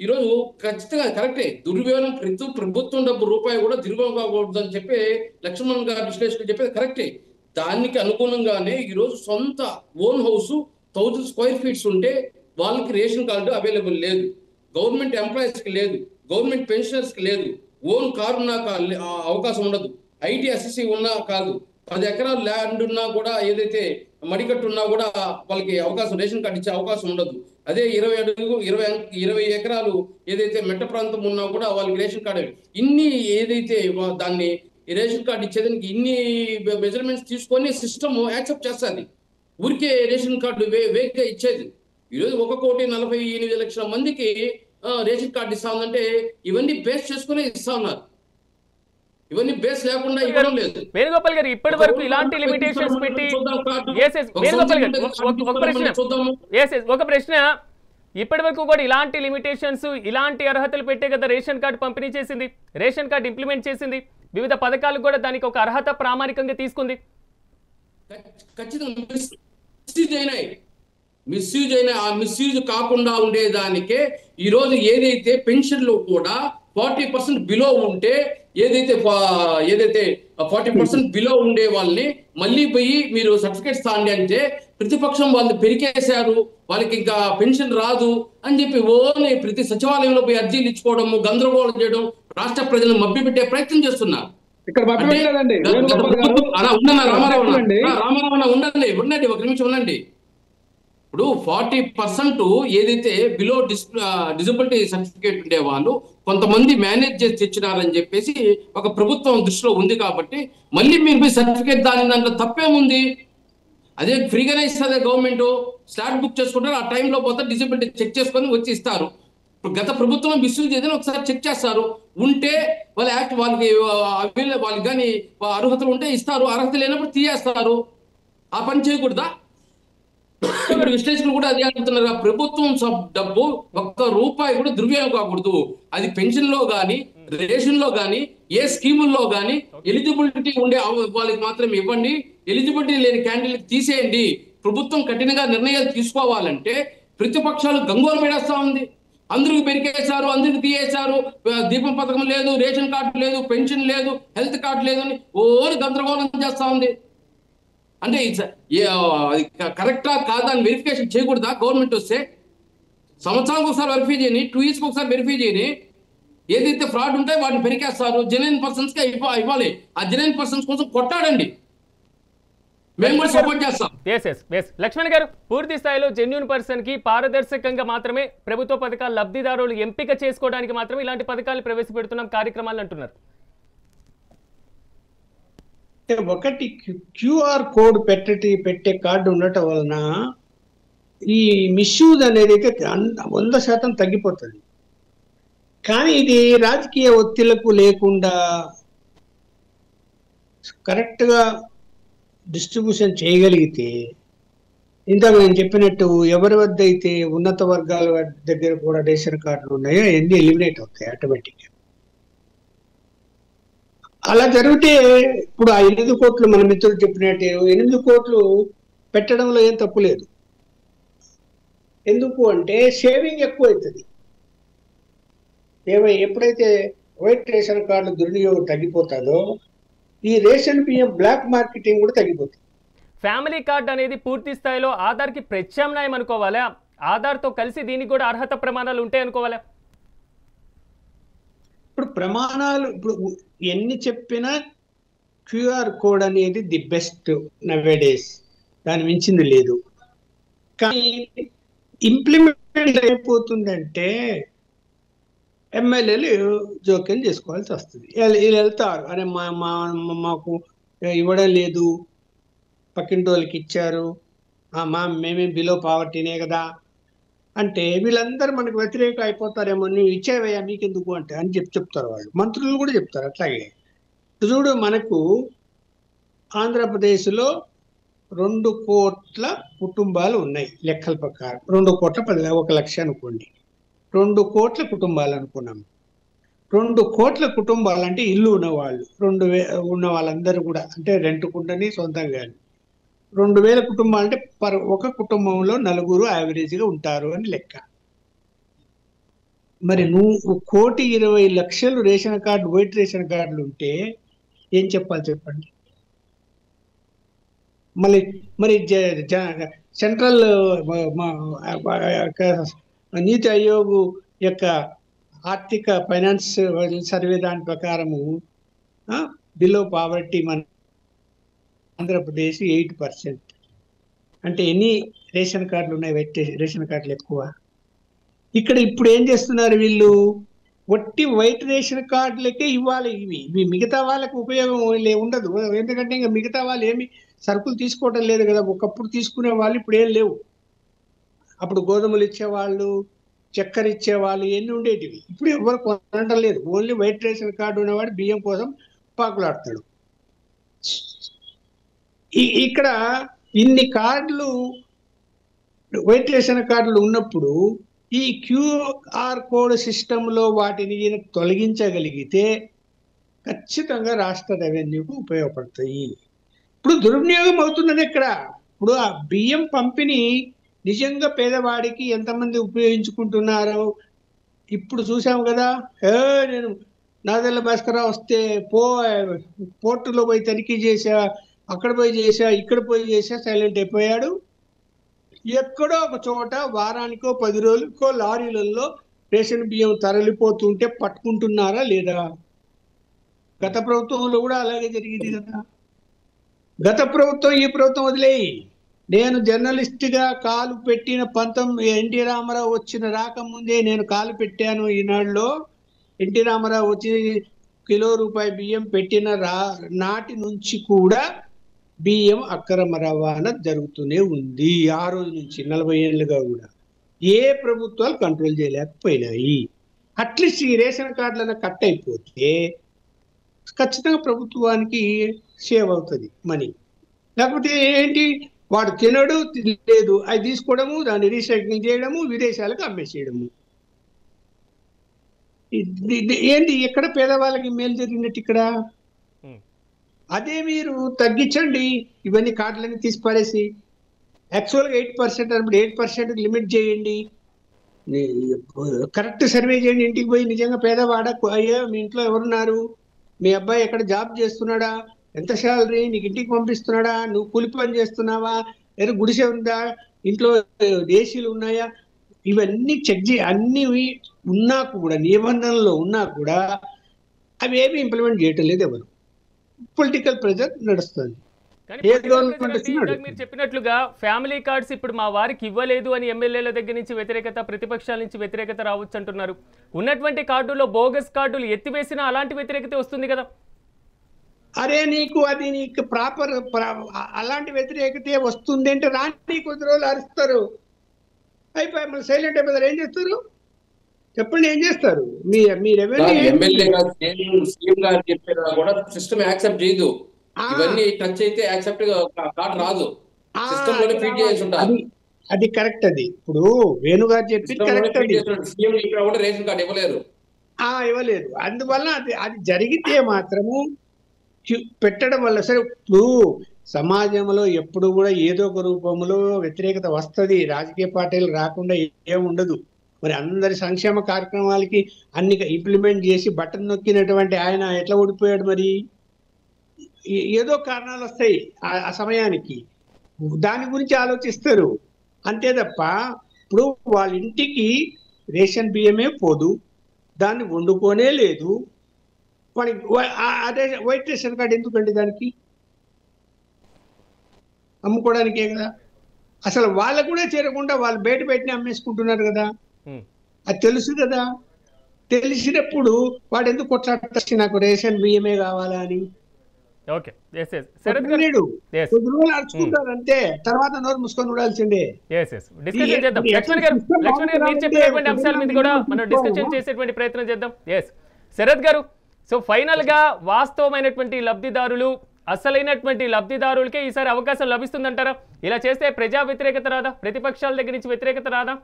ఈరోజు ఖచ్చితంగా కరెక్టే, దుర్వినియోగం ప్రతి ప్రభుత్వం డబ్బు రూపాయి కూడా దుర్వినియోగం కాకూడదు అని చెప్పి లక్ష్మణ్ గారు విశ్లేషకులు చెప్పేది కరెక్టే. దానికి అనుగుణంగానే ఈరోజు సొంత ఓన్ హౌస్ 1000 స్క్వేర్ ఫీట్స్ ఉంటే వాళ్ళకి రేషన్ కార్డు అవైలబుల్ లేదు, గవర్నమెంట్ ఎంప్లాయీస్ కి లేదు, గవర్నమెంట్ పెన్షనర్స్ కి లేదు, ఓన్ కారు ఉన్నా అవకాశం ఉండదు, ఐటీ అసిసి ఉన్నా కాదు, 10 ఎకరాలు ల్యాండ్ ఉన్నా కూడా ఏదైతే మడికట్టు ఉన్నా కూడా వాళ్ళకి అవకాశం రేషన్ కార్డు ఇచ్చే అవకాశం ఉండదు. అదే 20 ఎకరాలు ఏదైతే మెట్ట ప్రాంతం ఉన్నా కూడా వాళ్ళకి రేషన్ కార్డు ఇన్ని ఏదైతే దాన్ని రేషన్ కార్డు ఇచ్చేదానికి ఇన్ని మెజర్మెంట్స్ తీసుకొని సిస్టమ్ యాక్సెప్ట్ చేస్తుంది. ఊరికే రేషన్ కార్డు వేగ్గా ఇచ్చేది. ఈరోజు 1,48,00,000 మందికి రేషన్ కార్డు ఇస్తా ఉందంటే ఇవన్నీ బేస్ చేసుకునే ఇస్తా ఉన్నారు. ఇవన్నీ బేస్ లేకుండా ఇవ్వడం లేదు. వేణుగోపాల్ గారు ఇప్పటి వరకు ఇలాంటి లిమిటేషన్స్ పెట్టి ఒక ప్రశ్న, ఇప్పటి వరకు కూడా ఇలాంటి లిమిటేషన్స్, ఇలాంటి అర్హతలు పెట్టే కదా రేషన్ కార్డు పంపిణీ చేసింది, రేషన్ కార్డు ఇంప్లిమెంట్ చేసింది, వివిధ పథకాలు కూడా దానికి ఒక అర్హత ప్రామాణికంగా తీసుకుంది. ఖచ్చితంగా మిస్యూజ్ అయినా ఆ మిస్యూజ్ కాకుండా ఉండేదానికే ఈరోజు ఏదైతే పెన్షన్లు కూడా 40% బిలో ఉంటే ఏదైతే 40% బిలో ఉండే వాళ్ళని మళ్ళీ పోయి మీరు సర్టిఫికేట్స్ తాండి అంటే ప్రతిపక్షం వాళ్ళు పెరికేశారు, వాళ్ళకి ఇంకా పెన్షన్ రాదు అని చెప్పి ఓన్లీ ప్రతి సచివాలయంలో పోయి అర్జీలు ఇచ్చుకోవడము, గందరగోళం చేయడం, రాష్ట్ర ప్రజలను మభ్యపెట్టే ప్రయత్నం చేస్తున్నారు. ఇక్కడ మభ్యపెట్టలేదండి వేణుగోపాల్ గారు. రామారావు ఉండండి ఒక నిమిషం ఉండండి. ఇప్పుడు 40% ఏదైతే బిలో డిజబిలిటీ సర్టిఫికేట్ ఉండే వాళ్ళు కొంతమంది మేనేజ్ చేసి తెచ్చినారని చెప్పేసి ఒక ప్రభుత్వం దృష్టిలో ఉంది కాబట్టి మళ్ళీ మీరు సర్టిఫికేట్ దాంట్లో తప్పేముంది? అదే ఫ్రీగానే ఇస్తుంది గవర్నమెంట్. స్లాట్ బుక్ చేసుకుంటారు, ఆ టైంలో పోతే డిజబిలిటీ చెక్ చేసుకొని వచ్చి ఇస్తారు. ఇప్పుడు గత ప్రభుత్వం మిస్యూజ్ చేదని ఒకసారి చెక్ చేస్తారు. ఉంటే వాళ్ళ యాక్ట్ వాళ్ళకి కానీ అర్హతలు ఉంటే ఇస్తారు, అర్హత లేనప్పుడు తీయేస్తారు. ఆ పని చేయకూడదా? ఇప్పుడు విశ్లేషకులు కూడా అదే అడుగుతున్నారు. ప్రభుత్వం డబ్బు ఒక్క రూపాయి కూడా దుర్వినియోగం కాకూడదు. అది పెన్షన్ లో గానీ, రేషన్ లో గానీ, ఏ స్కీముల్లో గానీ ఎలిజిబిలిటీ ఉండే వాళ్ళకి మాత్రం ఇవ్వండి. ఎలిజిబిలిటీ లేని క్యాండిడేట్ తీసేయండి. ప్రభుత్వం కఠినంగా నిర్ణయాలు తీసుకోవాలంటే ప్రతిపక్షాలు గంగోలు పెడేస్తా ఉంది. అందరికి పెరికేశారు, అందరికి తీయేశారు, దీపం పథకం లేదు, రేషన్ కార్డు లేదు, పెన్షన్ లేదు, హెల్త్ కార్డు లేదు అని ఓరి గందరగోళం చేస్తా ఉంది. అంటే కరెక్టా కాదా అని వెరిఫికేషన్ చేయకూడదా? గవర్నమెంట్ వస్తే సంవత్సరానికి ఒకసారి వెరిఫై చేయని, 2 years ఒకసారి వెరిఫై చేయని, ఏదైతే ఫ్రాడ్ ఉంటాయో వాటిని పెరికేస్తారు. జెన్యూన్ పర్సన్స్ కి ఇవ్వాలి. ఆ జెన్యూన్ పర్సన్స్ కోసం కొట్టాడండి, మేము కూడా సపోర్ట్ చేస్తాం. లక్ష్మణ్ గారు, పూర్తి స్థాయిలో జెన్యూన్ పర్సన్ కి పారదర్శకంగా మాత్రమే ప్రభుత్వ పథకాల లబ్ధిదారులు ఎంపిక చేసుకోవడానికి మాత్రమే ఇలాంటి పథకాలు ప్రవేశపెడుతున్నాం కార్యక్రమాలు అంటున్నారు. ఒకటి క్యూఆర్ కోడ్ పెట్టే కార్డు ఉండటం వలన ఈ మిస్యూజ్ అనేది అయితే 100% తగ్గిపోతుంది. కానీ ఇది రాజకీయ ఒత్తిళ్లకు లేకుండా కరెక్ట్గా డిస్ట్రిబ్యూషన్ చేయగలిగితే, ఇందాక నేను చెప్పినట్టు ఎవరి వద్ద అయితే ఉన్నత వర్గాల దగ్గర కూడా రేషన్ కార్డులు ఉన్నాయో అన్ని ఎలిమినేట్ అవుతాయి ఆటోమేటిక్గా. అలా జరిగితే ఇప్పుడు ఆ 8 కోట్లు మన మిత్రులు చెప్పినట్టు 8 కోట్లు పెట్టడంలో ఏం తప్పు లేదు. ఎందుకు అంటే సేవింగ్ ఎక్కువ అవుతుంది. ఎప్పుడైతే వైట్ రేషన్ కార్డుల దుర్వినియోగం తగ్గిపోతుందో ఈ రేషన్ బియ్యం బ్లాక్ మార్కెటింగ్ కూడా తగ్గిపోతుంది. ఫ్యామిలీ కార్డ్ అనేది పూర్తి స్థాయిలో ఆధార్కి ప్రత్యామ్నాయం అనుకోవాలా? ఆధార్తో కలిసి దీనికి కూడా అర్హత ప్రమాణాలు ఉంటాయి అనుకోవాలా? ఇప్పుడు ప్రమాణాలు ఇప్పుడు ఎన్ని చెప్పినా క్యూఆర్ కోడ్ అనేది ది బెస్ట్ నవేడేస్, దాని మించింది లేదు. కానీ ఇంప్లిమెంట్ అయిపోతుందంటే ఎమ్మెల్యేలు జోక్యం చేసుకోవాల్సి వస్తుంది. వీళ్ళు వెళ్తారు, అరే మాకు ఇవ్వడం లేదు, పక్కింటి వాళ్ళకి ఇచ్చారు, మేమే బిలో పావర్టీనే కదా అంటే వీళ్ళందరూ మనకు వ్యతిరేకం అయిపోతారేమో, నువ్వు ఇచ్చేవయ్యా మీకెందుకు అంటే అని చెప్తారు వాళ్ళు. మంత్రులు కూడా చెప్తారు అట్లాగే. చూడు, మనకు ఆంధ్రప్రదేశ్లో 2 కోట్ల కుటుంబాలు ఉన్నాయి లెక్కల ప్రకారం. 2 కోట్ల 1 లక్ష అనుకోండి, 2 కోట్ల కుటుంబాలు అనుకున్నాం. 2 కోట్ల కుటుంబాలు అంటే ఇల్లు ఉన్నవాళ్ళు, ఉన్న వాళ్ళందరూ కూడా, అంటే రెంట్కుంటని సొంతంగా 2000 కుటుంబాలు అంటే ఒక కుటుంబంలో 4 యావరేజ్గా ఉంటారు అని లెక్క. మరి 1,20,00,000 రేషన్ కార్డు, వైట్ రేషన్ కార్డులు ఉంటే ఏం చెప్పాలి చెప్పండి? మరి సెంట్రల్ నీతి ఆయోగ్ యొక్క ఆర్థిక ఫైనాన్స్ సర్వే దాని ప్రకారము బిలో పావర్టీ మన ఆంధ్రప్రదేశ్ 8%. అంటే ఎన్ని రేషన్ కార్డులు ఉన్నాయి? వైట్ రేషన్ కార్డులు ఎక్కువ. ఇక్కడ ఇప్పుడు ఏం చేస్తున్నారు వీళ్ళు? వట్టి వైట్ రేషన్ కార్డులకే ఇవ్వాలి. ఇవి మిగతా వాళ్ళకి ఉపయోగం ఉండదు. ఎందుకంటే ఇంకా మిగతా వాళ్ళు ఏమి సరుకులు తీసుకోవడం లేదు కదా. ఒకప్పుడు తీసుకునే వాళ్ళు ఇప్పుడు ఏం లేవు. అప్పుడు గోధుమలు ఇచ్చేవాళ్ళు, చక్కెర ఇచ్చేవాళ్ళు, ఎన్ని ఉండేటివి. ఇప్పుడు ఎవరు కొనడం లేదు. ఓన్లీ వైట్ రేషన్ కార్డు ఉన్నవాడు బియ్యం కోసం పాకులాడతాడు. ఇక్కడ ఇన్ని కార్డులు, వైట్ రేషన్ కార్డులు ఉన్నప్పుడు ఈ క్యూఆర్ కోడ్ సిస్టంలో వాటిని తొలగించగలిగితే ఖచ్చితంగా రాష్ట్ర రెవెన్యూకు ఉపయోగపడతాయి. ఇప్పుడు దుర్వినియోగం అవుతున్నది ఇక్కడ. ఇప్పుడు ఆ బియ్యం పంపిణీ నిజంగా పేదవాడికి ఎంతమంది ఉపయోగించుకుంటున్నారు ఇప్పుడు చూసాము కదా. నేను నాదెల్ల భాస్కరరావు వస్తే పోర్టులో పోయి తనిఖీ చేసా, అక్కడ పోయి చేసా, ఇక్కడ పోయి చేసా, సైలెంట్ అయిపోయాడు. ఎక్కడో ఒక చోట వారానికో 10 రోజులకో లారీలలో రేషన్ బియ్యం తరలిపోతుంటే పట్టుకుంటున్నారా లేదా? గత ప్రభుత్వంలో కూడా అలాగే జరిగింది కదా. గత ప్రభుత్వం ఈ ప్రభుత్వం వదిలేయి. నేను జర్నలిస్ట్గా కాలు పెట్టిన 19 ఎన్టీ రామారావు వచ్చిన రాకముందే నేను కాలు పెట్టాను ఈనాడులో. ఎన్టీ రామారావు వచ్చి కిలో రూపాయి బియ్యం పెట్టిన నాటి నుంచి కూడా బియ్యం అక్రమ రవాణా జరుగుతూనే ఉంది. ఆ రోజు నుంచి 40 ఏళ్ళుగా కూడా ఏ ప్రభుత్వాలు కంట్రోల్ చేయలేకపోయినాయి. అట్లీస్ట్ ఈ రేషన్ కార్డులను కట్ అయిపోతే ఖచ్చితంగా ప్రభుత్వానికి సేవ్ అవుతుంది మనీ. లేకపోతే ఏంటి, వాడు తినడు లేదు, అది తీసుకోవడము, దాన్ని రీసైక్లింగ్ చేయడము, విదేశాలకు అమ్మేసేయడము. ఏంటి ఎక్కడ పేదవాళ్ళకి మేలు జరిగినట్టు ఇక్కడ? అదే మీరు తగ్గించండి ఇవన్నీ కార్డులన్నీ తీసి పారేసి. యాక్చువల్గా 8% అన్నప్పుడు 8% లిమిట్ చేయండి. కరెక్ట్ సర్వే చేయండి. ఇంటికి పోయి నిజంగా పేదవాడ, అయ్యా మీ ఇంట్లో ఎవరున్నారు, మీ అబ్బాయి ఎక్కడ జాబ్ చేస్తున్నాడా, ఎంత శాలరీ, నీకు ఇంటికి పంపిస్తున్నాడా, నువ్వు కూలి పని చేస్తున్నావా, లేదా గుడిసె ఉందా, ఇంట్లో ఏసీలు ఉన్నాయా, ఇవన్నీ చెక్ చేయి. అన్ని ఉన్నా కూడా, నిబంధనలు ఉన్నా కూడా అవి ఏమి ఇంప్లిమెంట్ చేయటం లేదు ఎవరు. పొలిటికల్ ప్రెజర్ నడుస్తుంది. మీరు చెప్పినట్లుగా ఫ్యామిలీ కార్డ్స్ ఇప్పుడు మా వారికి ఇవ్వలేదు అని ఎమ్మెల్యేల దగ్గర నుంచి వ్యతిరేకత, ప్రతిపక్షాల నుంచి వ్యతిరేకత రావచ్చు అంటున్నారు. ఉన్నటువంటి కార్డుల్లో బోగస్ కార్డులు ఎత్తివేసినా అలాంటి వ్యతిరేకత వస్తుంది కదా. అరే నీకు ప్రాపర్ అలాంటి వ్యతిరేకత వస్తుంది అంటే రాని కొద్ది రోజులు అరుస్తారు, అయిపోయి మళ్ళీ సైలెంట్ అయిపోతారు. ఏం చేస్తారు చెప్పండి, ఏం చేస్తారు? మీ ఎమ్మెల్యే గారు చెప్పినా కూడా సిస్టమ్ యాక్సెప్ట్ చేయదు. ఇవన్నీ టచ్ అయితే యాక్సెప్ట్ కార్డు రాదు. సిస్టమ్ లోనే ఫీడ్ చేసి ఉంటారు. అది కరెక్ట్. అది ఇప్పుడు వేణుగారు చెప్పింది కరెక్ట్. అది సీఎం ఇక్కడ కూడా రేషన్ కార్డు ఇవ్వలేరు. అందువల్ల అది జరిగితే మాత్రము పెట్టడం వల్ల సరే. ఇప్పుడు సమాజంలో ఎప్పుడు కూడా ఏదో ఒక రూపంలో వ్యతిరేకత వస్తుంది. రాజకీయ పార్టీలు రాకుండా ఏముండదు. మరి అందరి సంక్షేమ కార్యక్రమాలకి అన్ని ఇంప్లిమెంట్ చేసి బటన్ నొక్కినటువంటి ఆయన ఎట్లా ఓడిపోయాడు? మరి ఏదో కారణాలు వస్తాయి ఆ సమయానికి, దాని గురించి ఆలోచిస్తారు అంతే తప్ప ఇప్పుడు వాళ్ళ ఇంటికి రేషన్ బియ్యమే పోదు, దాన్ని వండుకోనే లేదు. వాడికి అదే వైట్ రేషన్ కార్డు ఎందుకండి? దానికి అమ్ముకోవడానికే కదా. అసలు వాళ్ళకు కూడా చేరకుండా వాళ్ళు బయట బయటనే అమ్మేసుకుంటున్నారు కదా. అది తెలుసు కదా. తెలిసినప్పుడు వాడు ఎందుకు కొట్లాడతాడు నాకు రేషన్ బియ్యమే కావాలా అని? అరుచుకుంటారు అంతే, తర్వాత నోరు మూసుకొని ఉండాల్సిందే. ప్రయత్నం చేద్దాం. శరత్ గారు, సో ఫైనల్ గా వాస్తవమైనటువంటి లబ్ధిదారులు, అసలైనటువంటి లబ్ధిదారులకే ఈసారి అవకాశం లభిస్తుందంటారా? ఇలా చేస్తే ప్రజా వ్యతిరేకత రాదా? ప్రతిపక్షాల దగ్గర నుంచి వ్యతిరేకత రాదా?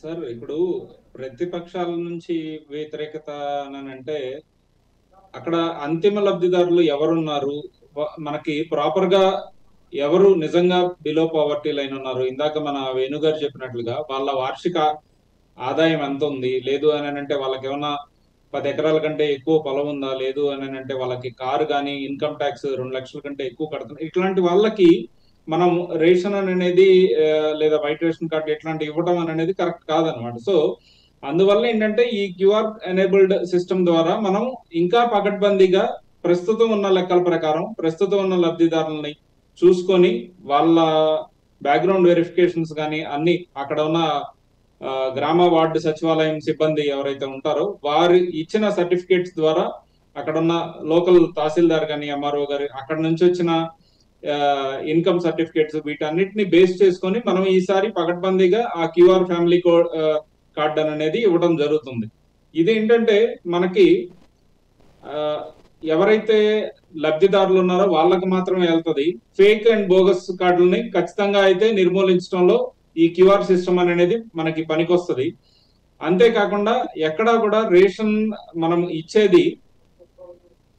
సార్ ఇప్పుడు ప్రతిపక్షాల నుంచి వ్యతిరేకత అంటే అక్కడ అంతిమ లబ్ధిదారులు ఎవరున్నారు, మనకి ప్రాపర్ గా ఎవరు నిజంగా బిలో పావర్టీ లైన్ ఉన్నారు. ఇందాక మన వేణుగారు చెప్పినట్లుగా వాళ్ళ వార్షిక ఆదాయం ఎంత ఉంది, లేదు అని అంటే వాళ్ళకి ఏమన్నా 10 ఎకరాల కంటే ఎక్కువ పొలం ఉందా, లేదు అని అంటే వాళ్ళకి కారు కానీ ఇన్కమ్ ట్యాక్స్ 2 లక్షల కంటే ఎక్కువ కడుతున్నారు. ఇట్లాంటి వాళ్ళకి మనం రేషన్ అనేది లేదా వైట్ రేషన్ కార్డు ఇట్లాంటి ఇవ్వడం అనేది కరెక్ట్ కాదనమాట. సో అందువల్ల ఏంటంటే ఈ క్యూఆర్ ఎనేబుల్డ్ సిస్టమ్ ద్వారా మనం ఇంకా పకడ్బందీగా ప్రస్తుతం ఉన్న లెక్కల ప్రకారం ప్రస్తుతం ఉన్న లబ్ధిదారులని చూసుకొని వాళ్ళ బ్యాక్గ్రౌండ్ వెరిఫికేషన్స్ కానీ అన్ని అక్కడ ఉన్న గ్రామ వార్డు సచివాలయం సిబ్బంది ఎవరైతే ఉంటారో వారు ఇచ్చిన సర్టిఫికేట్స్ ద్వారా అక్కడ ఉన్న లోకల్ తహసీల్దార్ కానీ ఎంఆర్ఓ గారు అక్కడ నుంచి వచ్చిన ఇన్కమ్ సర్టిఫికేట్స్ వీటన్నిటిని బేస్ చేసుకొని మనం ఈసారి పకడ్బందీగా ఆ క్యూఆర్ ఫ్యామిలీ కార్డ్ అనేది ఇవ్వడం జరుగుతుంది. ఇది ఏంటంటే మనకి ఎవరైతే లబ్ధిదారులు ఉన్నారో వాళ్ళకి మాత్రమే వెళ్తుంది. ఫేక్ అండ్ బోగస్ కార్డులని ఖచ్చితంగా అయితే నిర్మూలించడంలో ఈ క్యూఆర్ సిస్టమ్ అనేది మనకి పనికొస్తుంది. అంతేకాకుండా ఎక్కడా కూడా రేషన్ మనం ఇచ్చేది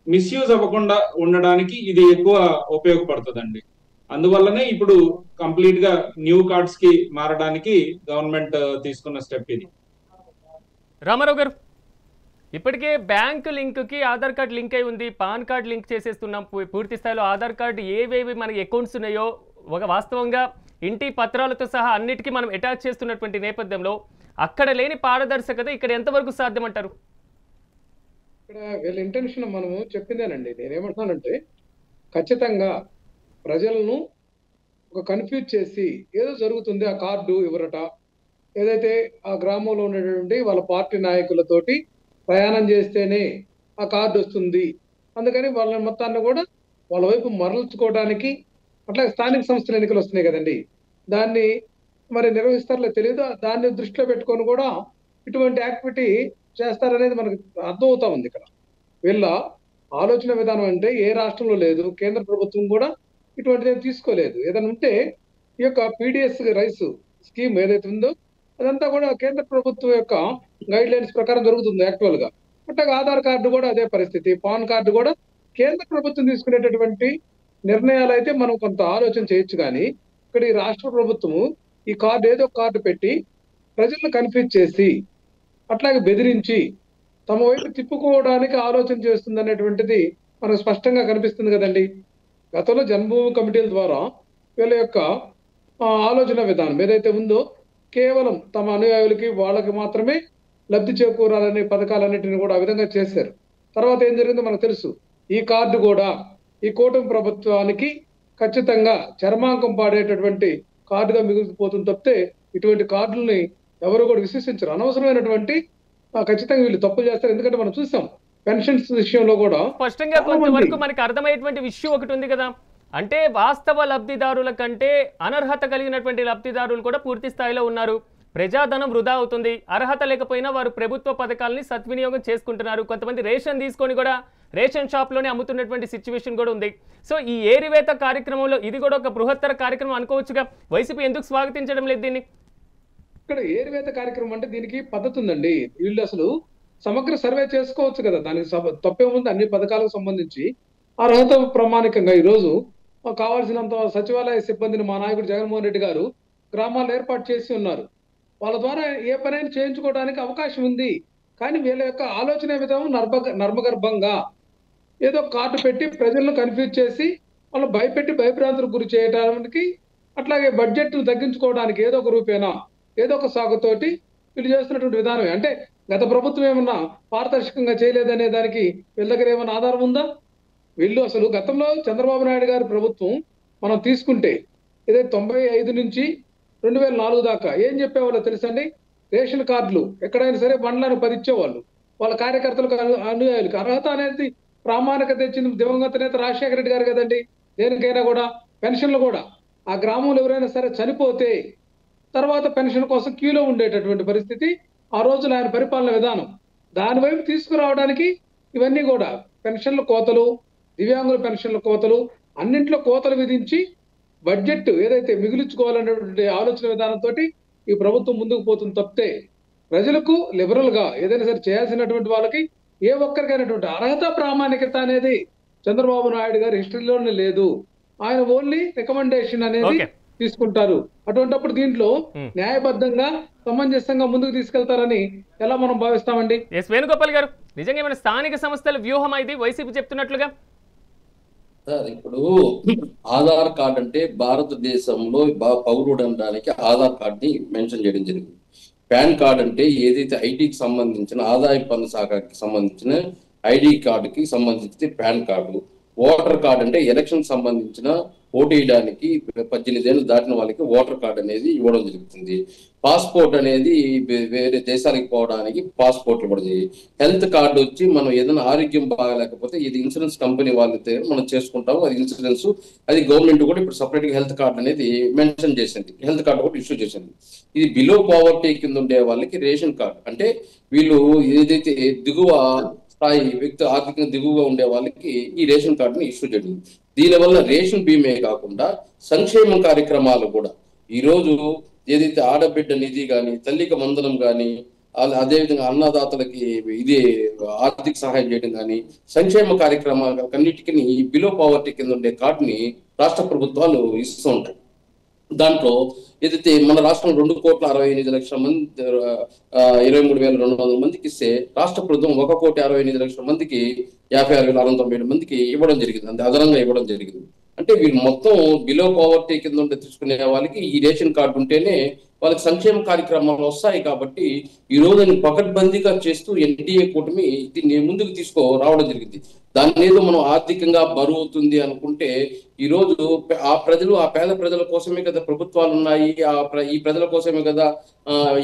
మిస్యూజ్ అవ్వకుండా ఉండడానికి ఇది ఎక్కువ ఉపయోగపడుతుందండి. అందువల్లనే ఇప్పుడు కంప్లీట్ గా న్యూ కార్డ్స్ కి మారడానికి గవర్నమెంట్ తీసుకున్న స్టెప్ ఇది. రామారావు గారు, ఇప్పటికే బ్యాంక్ లింక్ కి ఆధార్ కార్డ్ లింక్ అయి ఉంది, పాన్ కార్డ్ లింక్ చేసేస్తున్నాం. పూర్తి స్థాయిలో ఆధార్ కార్డు ఏవేవి మనకి అకౌంట్స్ ఉన్నాయో ఒక వాస్తవంగా ఇంటి పత్రాలతో సహా అన్నిటికీ మనం అటాచ్ చేస్తున్నటువంటి నేపథ్యంలో అక్కడ లేని పారదర్శకత ఇక్కడ ఎంతవరకు సాధ్యమంటారు? ఇక్కడ వీళ్ళ ఇంటెన్షన్ మనము చెప్పిందేనండి. నేనేమంటున్నానంటే ఖచ్చితంగా ప్రజలను ఒక కన్ఫ్యూజ్ చేసి ఏదో జరుగుతుంది, ఆ కార్డు ఇవ్వరట, ఏదైతే ఆ గ్రామంలో ఉండేటువంటి వాళ్ళ పార్టీ నాయకులతోటి ప్రయాణం చేస్తేనే ఆ కార్డు వస్తుంది, అందుకని వాళ్ళ మొత్తాన్ని కూడా వాళ్ళ వైపు మరల్చుకోవడానికి, అట్లా స్థానిక సంస్థల ఎన్నికలు వస్తున్నాయి కదండి, దాన్ని మరి నిర్వహిస్తారో తెలియదు, దాన్ని దృష్టిలో పెట్టుకొని కూడా ఇటువంటి యాక్టివిటీ చేస్తారనేది మనకు అర్థమవుతా ఉంది. ఇక్కడ వీళ్ళ ఆలోచన విధానం అంటే ఏ రాష్ట్రంలో లేదు, కేంద్ర ప్రభుత్వం కూడా ఇటువంటిది తీసుకోలేదు. ఏదైనా ఉంటే ఈ యొక్క పీడిఎస్ రైస్ స్కీమ్ ఏదైతే ఉందో అదంతా కూడా కేంద్ర ప్రభుత్వం యొక్క గైడ్ లైన్స్ ప్రకారం జరుగుతుంది యాక్చువల్ గా. అట్లాగే ఆధార్ కార్డు కూడా అదే పరిస్థితి, పాన్ కార్డు కూడా కేంద్ర ప్రభుత్వం తీసుకునేటటువంటి నిర్ణయాలు అయితే మనం కొంత ఆలోచన చేయొచ్చు. కానీ ఇక్కడ ఈ రాష్ట్ర ప్రభుత్వము ఈ కార్డు ఏదో కార్డు పెట్టి ప్రజలను కన్ఫ్యూజ్ చేసి అట్లాగే బెదిరించి తమ వైపు తిప్పుకోవడానికి ఆలోచన చేస్తుంది అనేటువంటిది మనకు స్పష్టంగా కనిపిస్తుంది కదండి. గతంలో జన్మభూమి కమిటీల ద్వారా వీళ్ళ యొక్క ఆలోచన విధానం ఏదైతే ఉందో కేవలం తమ అనుయాయులకి వాళ్ళకి మాత్రమే లబ్ధి చేకూరాలనే పథకాలన్నింటినీ కూడా ఆ విధంగా చేశారు. తర్వాత ఏం జరిగిందో మనకు తెలుసు. ఈ కార్డు కూడా ఈ కూటమి ప్రభుత్వానికి ఖచ్చితంగా చర్మాంకం పాడేటటువంటి కార్డుగా మిగిలిపోతుంది తప్పితే ఇటువంటి కార్డుల్ని ఎవరు కూడా విశ్వసించరు. అనవసరమైనటువంటి ఖచ్చితంగా వీళ్ళు తప్పులు చేస్తారు. ఎందుకంటే మనం చూసాం పెన్షన్స్ విషయంలో కూడా స్పష్టంగా కొంతవరకు మనకి అర్థమయ్యేటువంటి విషయం ఒకటి ఉంది కదా, అంటే వాస్తవ లబ్ధిదారుల కంటే అనర్హత కలిగినటువంటి లబ్ధిదారులు కూడా పూర్తి స్థాయిలో ఉన్నారు. ప్రజాధనం వృధా అవుతుంది, అర్హత లేకపోయినా వారు ప్రభుత్వ పథకాలని సద్వినియోగం చేసుకుంటున్నారు. కొంతమంది రేషన్ తీసుకొని కూడా రేషన్ షాప్లోనే అమ్ముతున్నటువంటి సిచ్యువేషన్ కూడా ఉంది. సో ఈ ఏరివేత కార్యక్రమంలో ఇది కూడా ఒక బృహత్తర కార్యక్రమం అనుకోవచ్చుగా. వైసీపీ ఎందుకు స్వాగతించడం లేదు దీన్ని? ఇక్కడ ఏరివేత కార్యక్రమం అంటే దీనికి పద్ధతి ఉందండి. వీళ్ళు అసలు సమగ్ర సర్వే చేసుకోవచ్చు కదా, దానికి తప్పేముంది. అన్ని పథకాలకు సంబంధించి అర్హత ప్రామాణికంగా ఈరోజు కావాల్సినంత సచివాలయ సిబ్బందిని మా నాయకుడు జగన్మోహన్ రెడ్డి గారు గ్రామాల్లో ఏర్పాటు చేసి ఉన్నారు. వాళ్ళ ద్వారా ఏ పనైనా చేయించుకోవడానికి అవకాశం ఉంది. కానీ వీళ్ళ యొక్క ఆలోచన విధానం నర్మగర్భంగా ఏదో కార్డు పెట్టి ప్రజలను కన్ఫ్యూజ్ చేసి వాళ్ళు భయపెట్టి భయభ్రాంతులకు గురి చేయడానికి, అట్లాగే బడ్జెట్ తగ్గించుకోవడానికి ఏదో ఒక రూపేనా ఏదో ఒక సాగుతోటి వీళ్ళు చేస్తున్నటువంటి విధానమే. అంటే గత ప్రభుత్వం ఏమన్నా పారదర్శకంగా చేయలేదనే దానికి వీళ్ళ దగ్గర ఏమన్నా ఆధారం ఉందా? వీళ్ళు అసలు గతంలో చంద్రబాబు నాయుడు గారి ప్రభుత్వం మనం తీసుకుంటే ఏదైతే 95 నుంచి 2004 దాకా ఏం చెప్పేవాళ్ళో తెలుసండి? రేషన్ కార్డులు ఎక్కడైనా సరే బండ్లను 10 ఇచ్చేవాళ్ళు. వాళ్ళ కార్యకర్తలకు అనుయాయులకు అర్హత అనేది ప్రామాణికత ఇచ్చింది దివంగత నేత రాజశేఖర రెడ్డి గారు కదండి. దేనికైనా కూడా పెన్షన్లు కూడా ఆ గ్రామంలో ఎవరైనా సరే చనిపోతే తర్వాత పెన్షన్ కోసం క్యూలో ఉండేటటువంటి పరిస్థితి ఆ రోజున ఆయన పరిపాలన విధానం. దాని వైపు తీసుకురావడానికి ఇవన్నీ కూడా పెన్షన్ల కోతలు, దివ్యాంగుల పెన్షన్ల కోతలు, అన్నింటిలో కోతలు విధించి బడ్జెట్ ఏదైతే మిగిలించుకోవాలనేటువంటి ఆలోచన విధానంతో ఈ ప్రభుత్వం ముందుకు పోతుంది తప్పితే ప్రజలకు లిబరల్ గా ఏదైనా సరే చేయాల్సినటువంటి వాళ్ళకి ఏ ఒక్కరికైనటువంటి అర్హత ప్రామాణికత అనేది చంద్రబాబు నాయుడు గారి హిస్టరీలోనే లేదు. ఆయన ఓన్లీ రికమెండేషన్ అనేది తీసుకుంటారు. అటువంటిప్పుడు దీంట్లో న్యాయబద్ధంగా సమంజసంగా ముందుకు తీసుకెళ్తారని ఎలా మనం భావిస్తామండి? ఎస్ వేణుగోపాల్ గారు, నిజంగా ఏమైనా స్థానిక సంస్థల వ్యూహం ఇది వైసీపీ చెప్తున్నట్లుగా? సార్, ఇప్పుడు ఆధార్ కార్డ్ అంటే భారతదేశంలో పౌరుడు అనడానికి ఆధార్ కార్డ్ ని మెన్షన్ చేయడం జరిగింది. పాన్ కార్డ్ అంటే ఏదైతే ఐటీకి సంబంధించిన ఆదాయ పన్ను శాఖకి సంబంధించిన ఐడి కార్డుకి సంబంధించి పాన్ కార్డు. ఓటర్ కార్డ్ అంటే ఎలక్షన్ సంబంధించిన ఓటు వేయడానికి 18 ఏళ్ళు దాటిన వాళ్ళకి ఓటర్ కార్డ్ అనేది ఇవ్వడం జరుగుతుంది. పాస్పోర్ట్ అనేది వేరే దేశాలకు పోవడానికి పాస్పోర్ట్ ఇవ్వడం. హెల్త్ కార్డు వచ్చి మనం ఏదైనా ఆరోగ్యం బాగలేకపోతే ఇది ఇన్సూరెన్స్ కంపెనీ వాళ్ళతో మనం చేసుకుంటాము, అది ఇన్సూరెన్స్. అది గవర్నమెంట్ కూడా ఇప్పుడు సపరేట్ గా హెల్త్ కార్డ్ అనేది మెన్షన్ చేసింది, హెల్త్ కార్డు కూడా ఇష్యూ చేసింది. ఇది బిలో పావర్టీ కింద ఉండే వాళ్ళకి రేషన్ కార్డ్ అంటే వీళ్ళు ఏదైతే దిగువ స్థాయి వ్యక్తి ఆర్థికంగా దిగువగా ఉండే వాళ్ళకి ఈ రేషన్ కార్డుని ఇష్యూ చేయడం. దీనివల్ల రేషన్ బీమే కాకుండా సంక్షేమ కార్యక్రమాలు కూడా ఈరోజు ఏదైతే ఆడబిడ్డ నిధి కానీ, తల్లికి వందనం కానీ, అదేవిధంగా అన్నదాతలకి ఇది ఆర్థిక సహాయం చేయడం కానీ, సంక్షేమ కార్యక్రమాలన్నిటికీ బిలో పావర్టీ కింద ఉండే కార్డుని రాష్ట్ర ప్రభుత్వాలు ఇస్తూ ఉంటాయి. దాంట్లో ఏదైతే మన రాష్ట్రం 2,68,00,000 మంది 23,200 మందికి ఇస్తే రాష్ట్ర ప్రభుత్వం 1,68,00,000 మందికి 56,697 మందికి ఇవ్వడం జరిగింది. అంతే అదనంగా ఇవ్వడం జరిగింది. అంటే వీళ్ళు మొత్తం బిలో పావర్టీ కింద ఉంటే తీసుకునే వాళ్ళకి ఈ రేషన్ కార్డు ఉంటేనే వాళ్ళకి సంక్షేమ కార్యక్రమాలు వస్తాయి. కాబట్టి ఈ రోజు పకడ్బందీగా చేస్తూ ఎన్డీఏ కూటమి దీన్ని ముందుకు రావడం జరిగింది. దాన్ని ఏదో మనం ఆర్థికంగా బరువు అవుతుంది అనుకుంటే ఈ రోజు ఆ పేద ప్రజల కోసమే కదా ప్రభుత్వాలు ఉన్నాయి, ఈ ప్రజల కోసమే కదా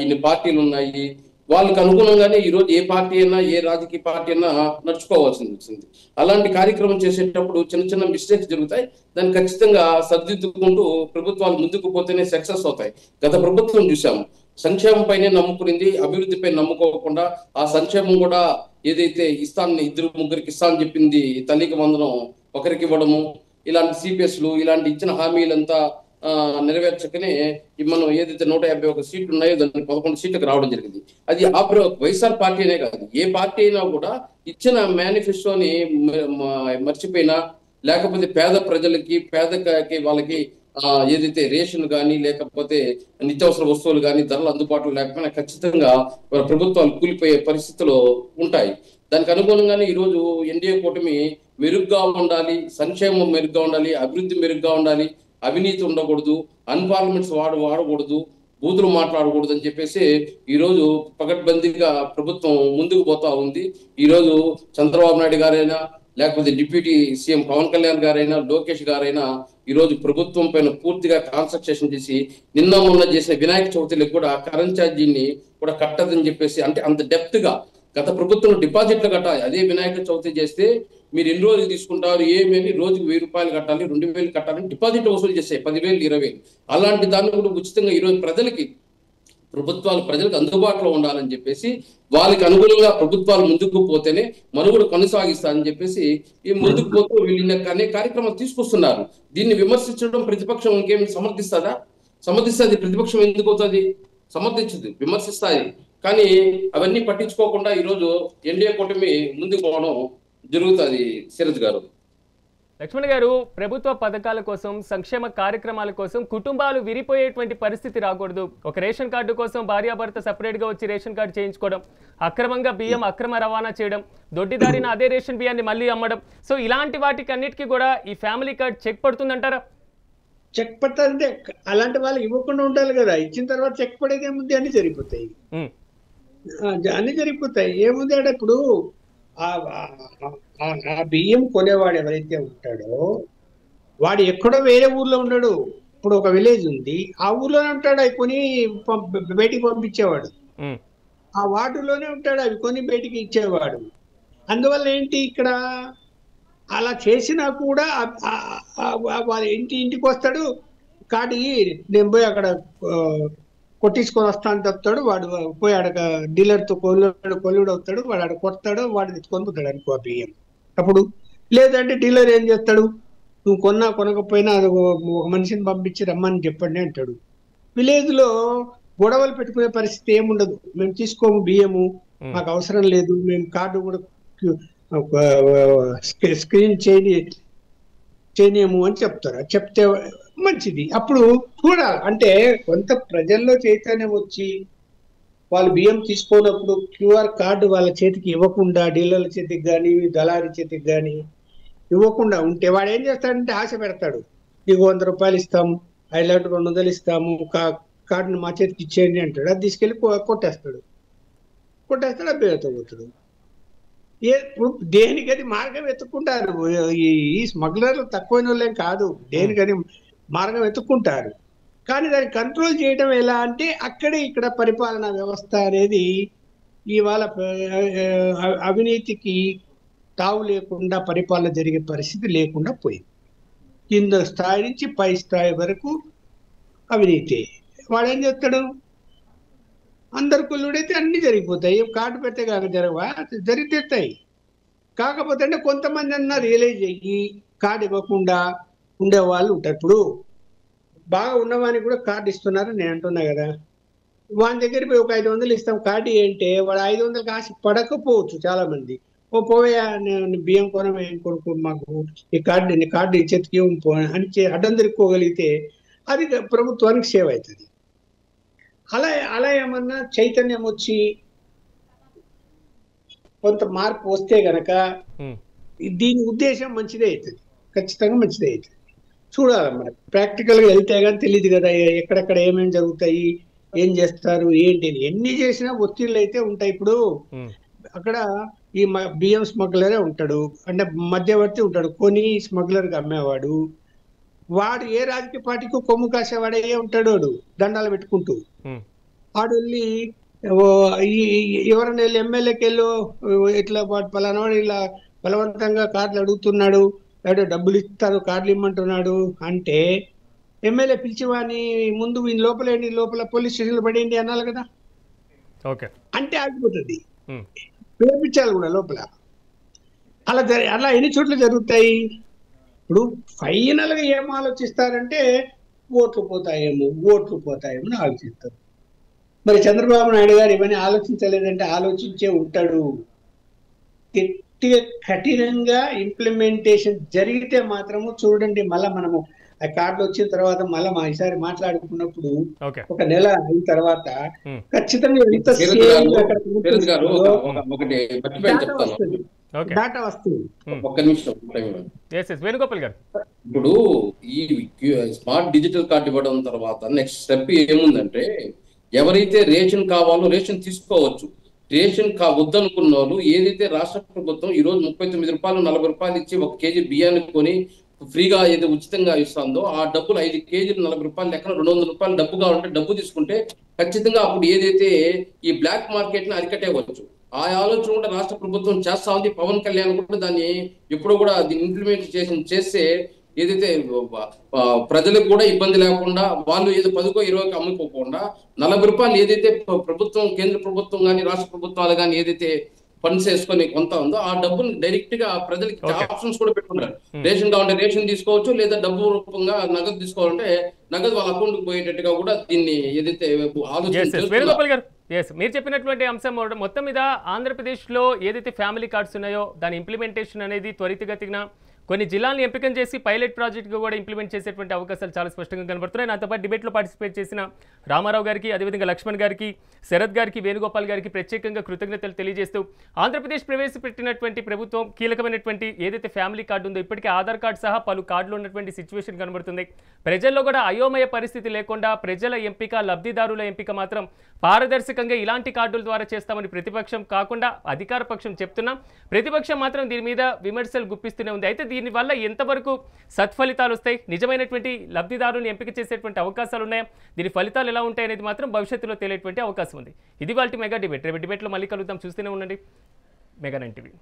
ఇన్ని పార్టీలు ఉన్నాయి. వాళ్ళకి అనుగుణంగానే ఈ రోజు ఏ పార్టీ అయినా ఏ రాజకీయ పార్టీ అయినా నడుచుకోవాల్సింది వచ్చింది. అలాంటి కార్యక్రమం చేసేటప్పుడు చిన్న చిన్న మిస్టేక్స్ జరుగుతాయి. దాన్ని ఖచ్చితంగా సరిదిద్దుకుంటూ ప్రభుత్వాలు ముందుకు పోతేనే సక్సెస్ అవుతాయి. గత ప్రభుత్వం చూసాము, సంక్షేమం పైనే నమ్ముకునింది, అభివృద్ధిపై నమ్ముకోకుండా ఆ సంక్షేమం కూడా ఏదైతే ఇద్దరు ముగ్గురికి ఇస్తానని చెప్పింది, తల్లికి వందనం ఒకరికి ఇవ్వడము, ఇలాంటి సిపిఎస్లు ఇలాంటి ఇచ్చిన హామీలంతా నెరవేర్చకనే మనం ఏదైతే 151 సీట్లు ఉన్నాయో దాన్ని 11 సీట్లకు రావడం జరిగింది. అది వైఎస్ఆర్ పార్టీ అనే కాదు, ఏ పార్టీ అయినా కూడా ఇచ్చిన మేనిఫెస్టోని మర్చిపోయినా, లేకపోతే పేద ప్రజలకి వాళ్ళకి ఏదైతే రేషన్ కానీ లేకపోతే నిత్యావసర వస్తువులు కానీ ధరలు అందుబాటులో లేకపోయినా ఖచ్చితంగా ప్రభుత్వాలు కూలిపోయే పరిస్థితులు ఉంటాయి. దానికి అనుగుణంగానే ఈరోజు ఎన్డీఏ కూటమి మెరుగ్గా ఉండాలి, సంక్షేమం మెరుగ్గా ఉండాలి, అభివృద్ధి మెరుగ్గా ఉండాలి, అవినీతి ఉండకూడదు, అన్పార్లమెంట్స్ వాడకూడదు, బూతులు మాట్లాడకూడదు అని చెప్పేసి ఈరోజు పకడ్బందీగా ప్రభుత్వం ముందుకు పోతా ఉంది. ఈరోజు చంద్రబాబు నాయుడు గారైనా లేకపోతే డిప్యూటీ సీఎం పవన్ కళ్యాణ్ గారైనా లోకేష్ గారైనా ఈరోజు ప్రభుత్వం పైన పూర్తిగా కాన్సన్ట్రేషన్ చేసి మొన్న చేసిన వినాయక చవితిలకు కూడా కరెంట్ ఛార్జీని కూడా కట్టదని చెప్పేసి, అంటే అంత డెప్త్ గా గత ప్రభుత్వం డిపాజిట్లు కట్టాలి. అదే వినాయక చవితి చేస్తే మీరు ఎన్ని రోజులు తీసుకుంటారు ఏమేమి, రోజుకు 1000 రూపాయలు కట్టాలి, 2000 కట్టాలని డిపాజిట్ వసూలు చేస్తాయి, 10,000 20,000. అలాంటి దాన్ని కూడా ఉచితంగా ఈరోజు ప్రజలకు అందుబాటులో ఉండాలని చెప్పేసి వాళ్ళకి అనుగుణంగా ప్రభుత్వాలు ముందుకు పోతేనే మనుగడ కొనసాగిస్తారని చెప్పేసి ఈ ముందుకు పోతూ వీళ్ళ అనే కార్యక్రమాలు తీసుకొస్తున్నారు. దీన్ని విమర్శించడం ప్రతిపక్షం ఇంకేమి సమర్థిస్తుంది? ప్రతిపక్షం ఎందుకు అవుతుంది? సమర్థించదు, విమర్శిస్తాయి. కానీ అవన్నీ పట్టించుకోకుండా ఈరోజు ఎన్డీఏ కూటమి ముందుకు పోవడం జరుగుతుంది. సిరాజ్ గారు, లక్ష్మణ్ గారు, ప్రభుత్వ పథకాల కోసం, సంక్షేమ కార్యక్రమాల కోసం కుటుంబాలు విరిపోయేటువంటి పరిస్థితి రాకూడదు. ఒక రేషన్ కార్డు కోసం భార్యాభర్త సపరేట్గా వచ్చి రేషన్ కార్డు చేయించుకోవడం, అక్రమంగా బియ్యం అక్రమ రవాణా చేయడం, దొడ్డిదారిన అదే రేషన్ బియ్యాన్ని మళ్ళీ అమ్మడం, సో ఇలాంటి వాటికి అన్నిటికీ కూడా ఈ ఫ్యామిలీ కార్డ్ చెక్ పడుతుందంటారా? చెక్ పడుతుంది. అలాంటి వాళ్ళు ఇవ్వకుండా ఉండాలి కదా, ఇచ్చిన తర్వాత చెక్ పడేది ఏముంది, అన్ని జరిగిపోతాయి. ఏముంది అంటే ఇప్పుడు ఆ బియ్యం కొనేవాడు ఎవరైతే ఉంటాడో వాడు ఎక్కడో వేరే ఊర్లో ఉన్నాడు. ఇప్పుడు ఒక విలేజ్ ఉంది, ఆ ఊర్లోనే ఉంటాడు, అవి కొని బయటికి పంపించేవాడు. ఆ వార్డులోనే ఉంటాడు, అవి కొని బయటికి ఇచ్చేవాడు. అందువల్ల ఏంటి, ఇక్కడ అలా చేసినా కూడా వాళ్ళ ఇంటికి వస్తాడు, కాటి నేను పోయి అక్కడ కొట్టించుకొని వస్తాను చెప్తాడు. వాడు పోయి ఆడ డీలర్తో కొల్లుడు అవుతాడు, వాడు ఆడ కొడతాడు, వాడు తెచ్చుకొని పోతాడు అనుకో బియ్యం. అప్పుడు లేదంటే డీలర్ ఏం చేస్తాడు, నువ్వు కొనకపోయినా అది ఒక మనిషిని పంపించి రమ్మని చెప్పండి అంటాడు. విలేజ్ లో గొడవలు పెట్టుకునే పరిస్థితి ఏముండదు. మేము తీసుకోము బియ్యము, మాకు అవసరం లేదు, మేము కార్డు కూడా స్క్రీన్ చేయలేము అని చెప్తారు. చెప్తే మంచిది. అప్పుడు కూడా అంటే కొంత ప్రజల్లో చైతన్యం వచ్చి వాళ్ళు బియ్యం తీసుకోనప్పుడు క్యూఆర్ కార్డు వాళ్ళ చేతికి ఇవ్వకుండా, డీలర్ల చేతికి కానీ దళారి చేతికి కానీ ఇవ్వకుండా ఉంటే వాడు ఏం చేస్తాడంటే ఆశ పెడతాడు, నీకు 100 రూపాయలు ఇస్తాము, 200 ఇస్తాము, కార్డును మా చేతికి ఇచ్చేయండి అంటాడు. అది తీసుకెళ్ళి కొట్టేస్తాడు, అభ్యర్థి పోతాడు. దేనికది మార్గం వెతుక్కుంటారు. ఈ స్మగ్లర్లు తక్కువైన వాళ్ళేం కాదు, దేనికది మార్గం వెతుక్కుంటారు. కానీ దాన్ని కంట్రోల్ చేయడం ఎలా అంటే అక్కడే ఇక్కడ పరిపాలనా వ్యవస్థ అనేది ఇవాళ అవినీతికి తావు లేకుండా పరిపాలన జరిగే పరిస్థితి లేకుండా పోయింది. కింద స్థాయి నుంచి పై స్థాయి వరకు అవినీతి. వాడు ఏం చేస్తాడు, అందరు కొల్లుడైతే అన్ని జరిగిపోతాయి. కార్డు పెడితే కాక జరగవా, జరిగితేస్తాయి. కాకపోతే అంటే కొంతమంది అన్నా రియలైజ్ అయ్యి కార్డు ఇవ్వకుండా ఉండేవాళ్ళు ఉంటారు. ఇప్పుడు బాగా ఉన్నవానికి కూడా కార్డు ఇస్తున్నారు నేను అంటున్నా కదా, వాని దగ్గర పోయి ఒక 500 ఇస్తాం కార్డు ఏంటే వాడు 500 ఆశ పడకపోవచ్చు చాలా మంది. పోయా నేను బియ్యం కొనుక్కో, మాకు ఈ కార్డు చేతికి అని అడ్డం తిరుక్కోగలిగితే అది ప్రభుత్వానికి సేవ్ అవుతుంది. అలా ఏమన్నా చైతన్యం వచ్చి కొంత మార్పు వస్తే గనక దీని ఉద్దేశం మంచిదే అవుతుంది, ఖచ్చితంగా మంచిదే అవుతుంది. చూడాలి, మనకి ప్రాక్టికల్ గా వెళ్తే కానీ తెలియదు కదా ఎక్కడెక్కడ ఏమేమి జరుగుతాయి, ఏం చేస్తారు ఏంటి ఎన్ని చేసినా ఒత్తిళ్ళు అయితే ఉంటాయి. ఇప్పుడు అక్కడ ఈ బియ్యం స్మగ్లరే ఉంటాడు, అంటే మధ్యవర్తి ఉంటాడు, కొని స్మగ్లర్కి అమ్మేవాడు. వాడు ఏ రాజకీయ పార్టీకి కొమ్ము కాసేవాడే ఉంటాడు, వాడు దండాలు పెట్టుకుంటూ. వాడు వెళ్ళి ఎవరైనా వెళ్ళి ఎమ్మెల్యేకి వెళ్ళు ఇట్లా పలానావాడు ఇలా బలవంతంగా కార్డులు అడుగుతున్నాడు, లేదా డబ్బులు ఇస్తారు కార్డులు ఇమ్మంటున్నాడు అంటే ఎమ్మెల్యే పిలిచివాని ముందు వీని లోపల పోలీస్ స్టేషన్లో పడేయండి అనాలి కదా. అంటే ఆగిపోతుంది, పిలిపించాలి కూడా లోపల. అలా ఎన్ని చోట్ల జరుగుతాయి. ఇప్పుడు ఫైనల్ గా ఏం ఆలోచిస్తారంటే ఓట్లు పోతాయేమో అని ఆలోచిస్తారు. మరి చంద్రబాబు నాయుడు గారు ఇవన్నీ ఆలోచించలేదంటే ఆలోచించే ఉంటాడు. గట్టిగా కఠినంగా ఇంప్లిమెంటేషన్ జరిగితే మాత్రము చూడండి, మళ్ళా మనము ఆ కార్డులు వచ్చిన తర్వాత మళ్ళీ ఈసారి మాట్లాడుకున్నప్పుడు ఒక నెల అయిన తర్వాత ఖచ్చితంగా ఎంత డాటా వస్తుంది. ఒక్క నిమిషం వేణుగోపాల్ గారు, ఇప్పుడు ఈ స్మార్ట్ డిజిటల్ కార్డు ఇవ్వడం తర్వాత నెక్స్ట్ స్టెప్ ఏముందంటే, ఎవరైతే రేషన్ కావాలో రేషన్ తీసుకోవచ్చు. రేషన్ వద్దనుకున్న వాళ్ళు ఏదైతే రాష్ట్ర ప్రభుత్వం ఈ రోజు 39 రూపాయలు 40 రూపాయలు ఇచ్చి 1 కేజీ బియ్యాన్ని కొని ఫ్రీగా ఏదో ఉచితంగా ఇస్తుందో ఆ డబ్బులు 5 కేజీలు 40 రూపాయలు లెక్కన 200 రూపాయలు డబ్బుగా ఉంటే డబ్బు తీసుకుంటే ఖచ్చితంగా అప్పుడు ఏదైతే ఈ బ్లాక్ మార్కెట్ ని అరికట్టేవచ్చు. ఆ ఆలోచన కూడా రాష్ట్ర ప్రభుత్వం చేస్తా ఉంది. పవన్ కళ్యాణ్ కూడా దాన్ని ఎప్పుడు కూడా దీన్ని ఇంప్లిమెంట్ చేస్తే ఏదైతే ప్రజలకు కూడా ఇబ్బంది లేకుండా, వాళ్ళు ఏదో 10కో 20కో అమ్ముకోకుండా 40 రూపాయలు ఏదైతే ప్రభుత్వం, కేంద్ర ప్రభుత్వం కానీ రాష్ట్ర ప్రభుత్వాలు కానీ ఏదైతే ఫండ్స్ వేసుకొని కొంత ఉందో ఆ డబ్బును డైరెక్ట్ గా ప్రజలకి ఆప్షన్స్ కూడా పెట్టుకుంటారు. రేషన్ కావాలంటే రేషన్ తీసుకోవచ్చు, లేదా డబ్బు రూపంగా నగదు తీసుకోవాలంటే నగదు వాళ్ళ అకౌంట్ కు పోయేటట్టుగా కూడా దీన్ని ఏదైతే ఆలోచన. మీరు చెప్పినటువంటి అంశం మొత్తం మీద ఆంధ్రప్రదేశ్ లో ఏదైతే ఫ్యామిలీ కార్డ్స్ ఉన్నాయో దాని ఇంప్లిమెంటేషన్ అనేది త్వరితగతిన కొన్ని జిల్లాలను ఎంపిక చేసి పైలట్ ప్రాజెక్టుగా కూడా ఇంప్లిమెంట్ చేసేటువంటి అవకాశాలు చాలా స్పష్టంగా కనబడుతున్నాయి. నాతో పాటు డిబేట్లో పార్టిసిపేట్ చేసిన రామారావు గారికి, అదేవిధంగా లక్ష్మణ్ గారికి, శరత్ గారికి, వేణుగోపాల్ గారికి ప్రత్యేకంగా కృతజ్ఞతలు తెలియజేస్తూ ఆంధ్రప్రదేశ్ ప్రవేశపెట్టినటువంటి ప్రభుత్వం కీలకమైనటువంటి ఏదైతే ఫ్యామిలీ కార్డు ఉందో ఇప్పటికే ఆధార్ కార్డు సహా పలు కార్డులు ఉన్నటువంటి సిచ్యువేషన్ కనబడుతుంది. ప్రజల్లో కూడా అయోమయ పరిస్థితి లేకుండా ప్రజల ఎంపిక, లబ్ధిదారుల ఎంపిక మాత్రం పారదర్శకంగా ఇలాంటి కార్డుల ద్వారా చేస్తామని ప్రతిపక్షం కాకుండా అధికార పక్షం చెప్తున్నాం. ప్రతిపక్షం మాత్రం దీని మీద విమర్శలు గుప్పిస్తూనే ఉంది. అయితే దీనివల్ల ఎంతవరకు సత్ఫలితాలు వస్తాయి, నిజమైనటువంటి లబ్ధిదారులను ఎంపిక చేసేటువంటి అవకాశాలు ఉన్నాయా, దీని ఫలితాలు ఎలా ఉంటాయి అనేది మాత్రం భవిష్యత్తులో తెలియటువంటి అవకాశం ఉంది. ఇది వాళ్ళ మెగా డిబేట్. రేపు డిబేట్లో మళ్ళీ కలుద్దాం. చూస్తూనే ఉండండి మెగా 9 టీవీ.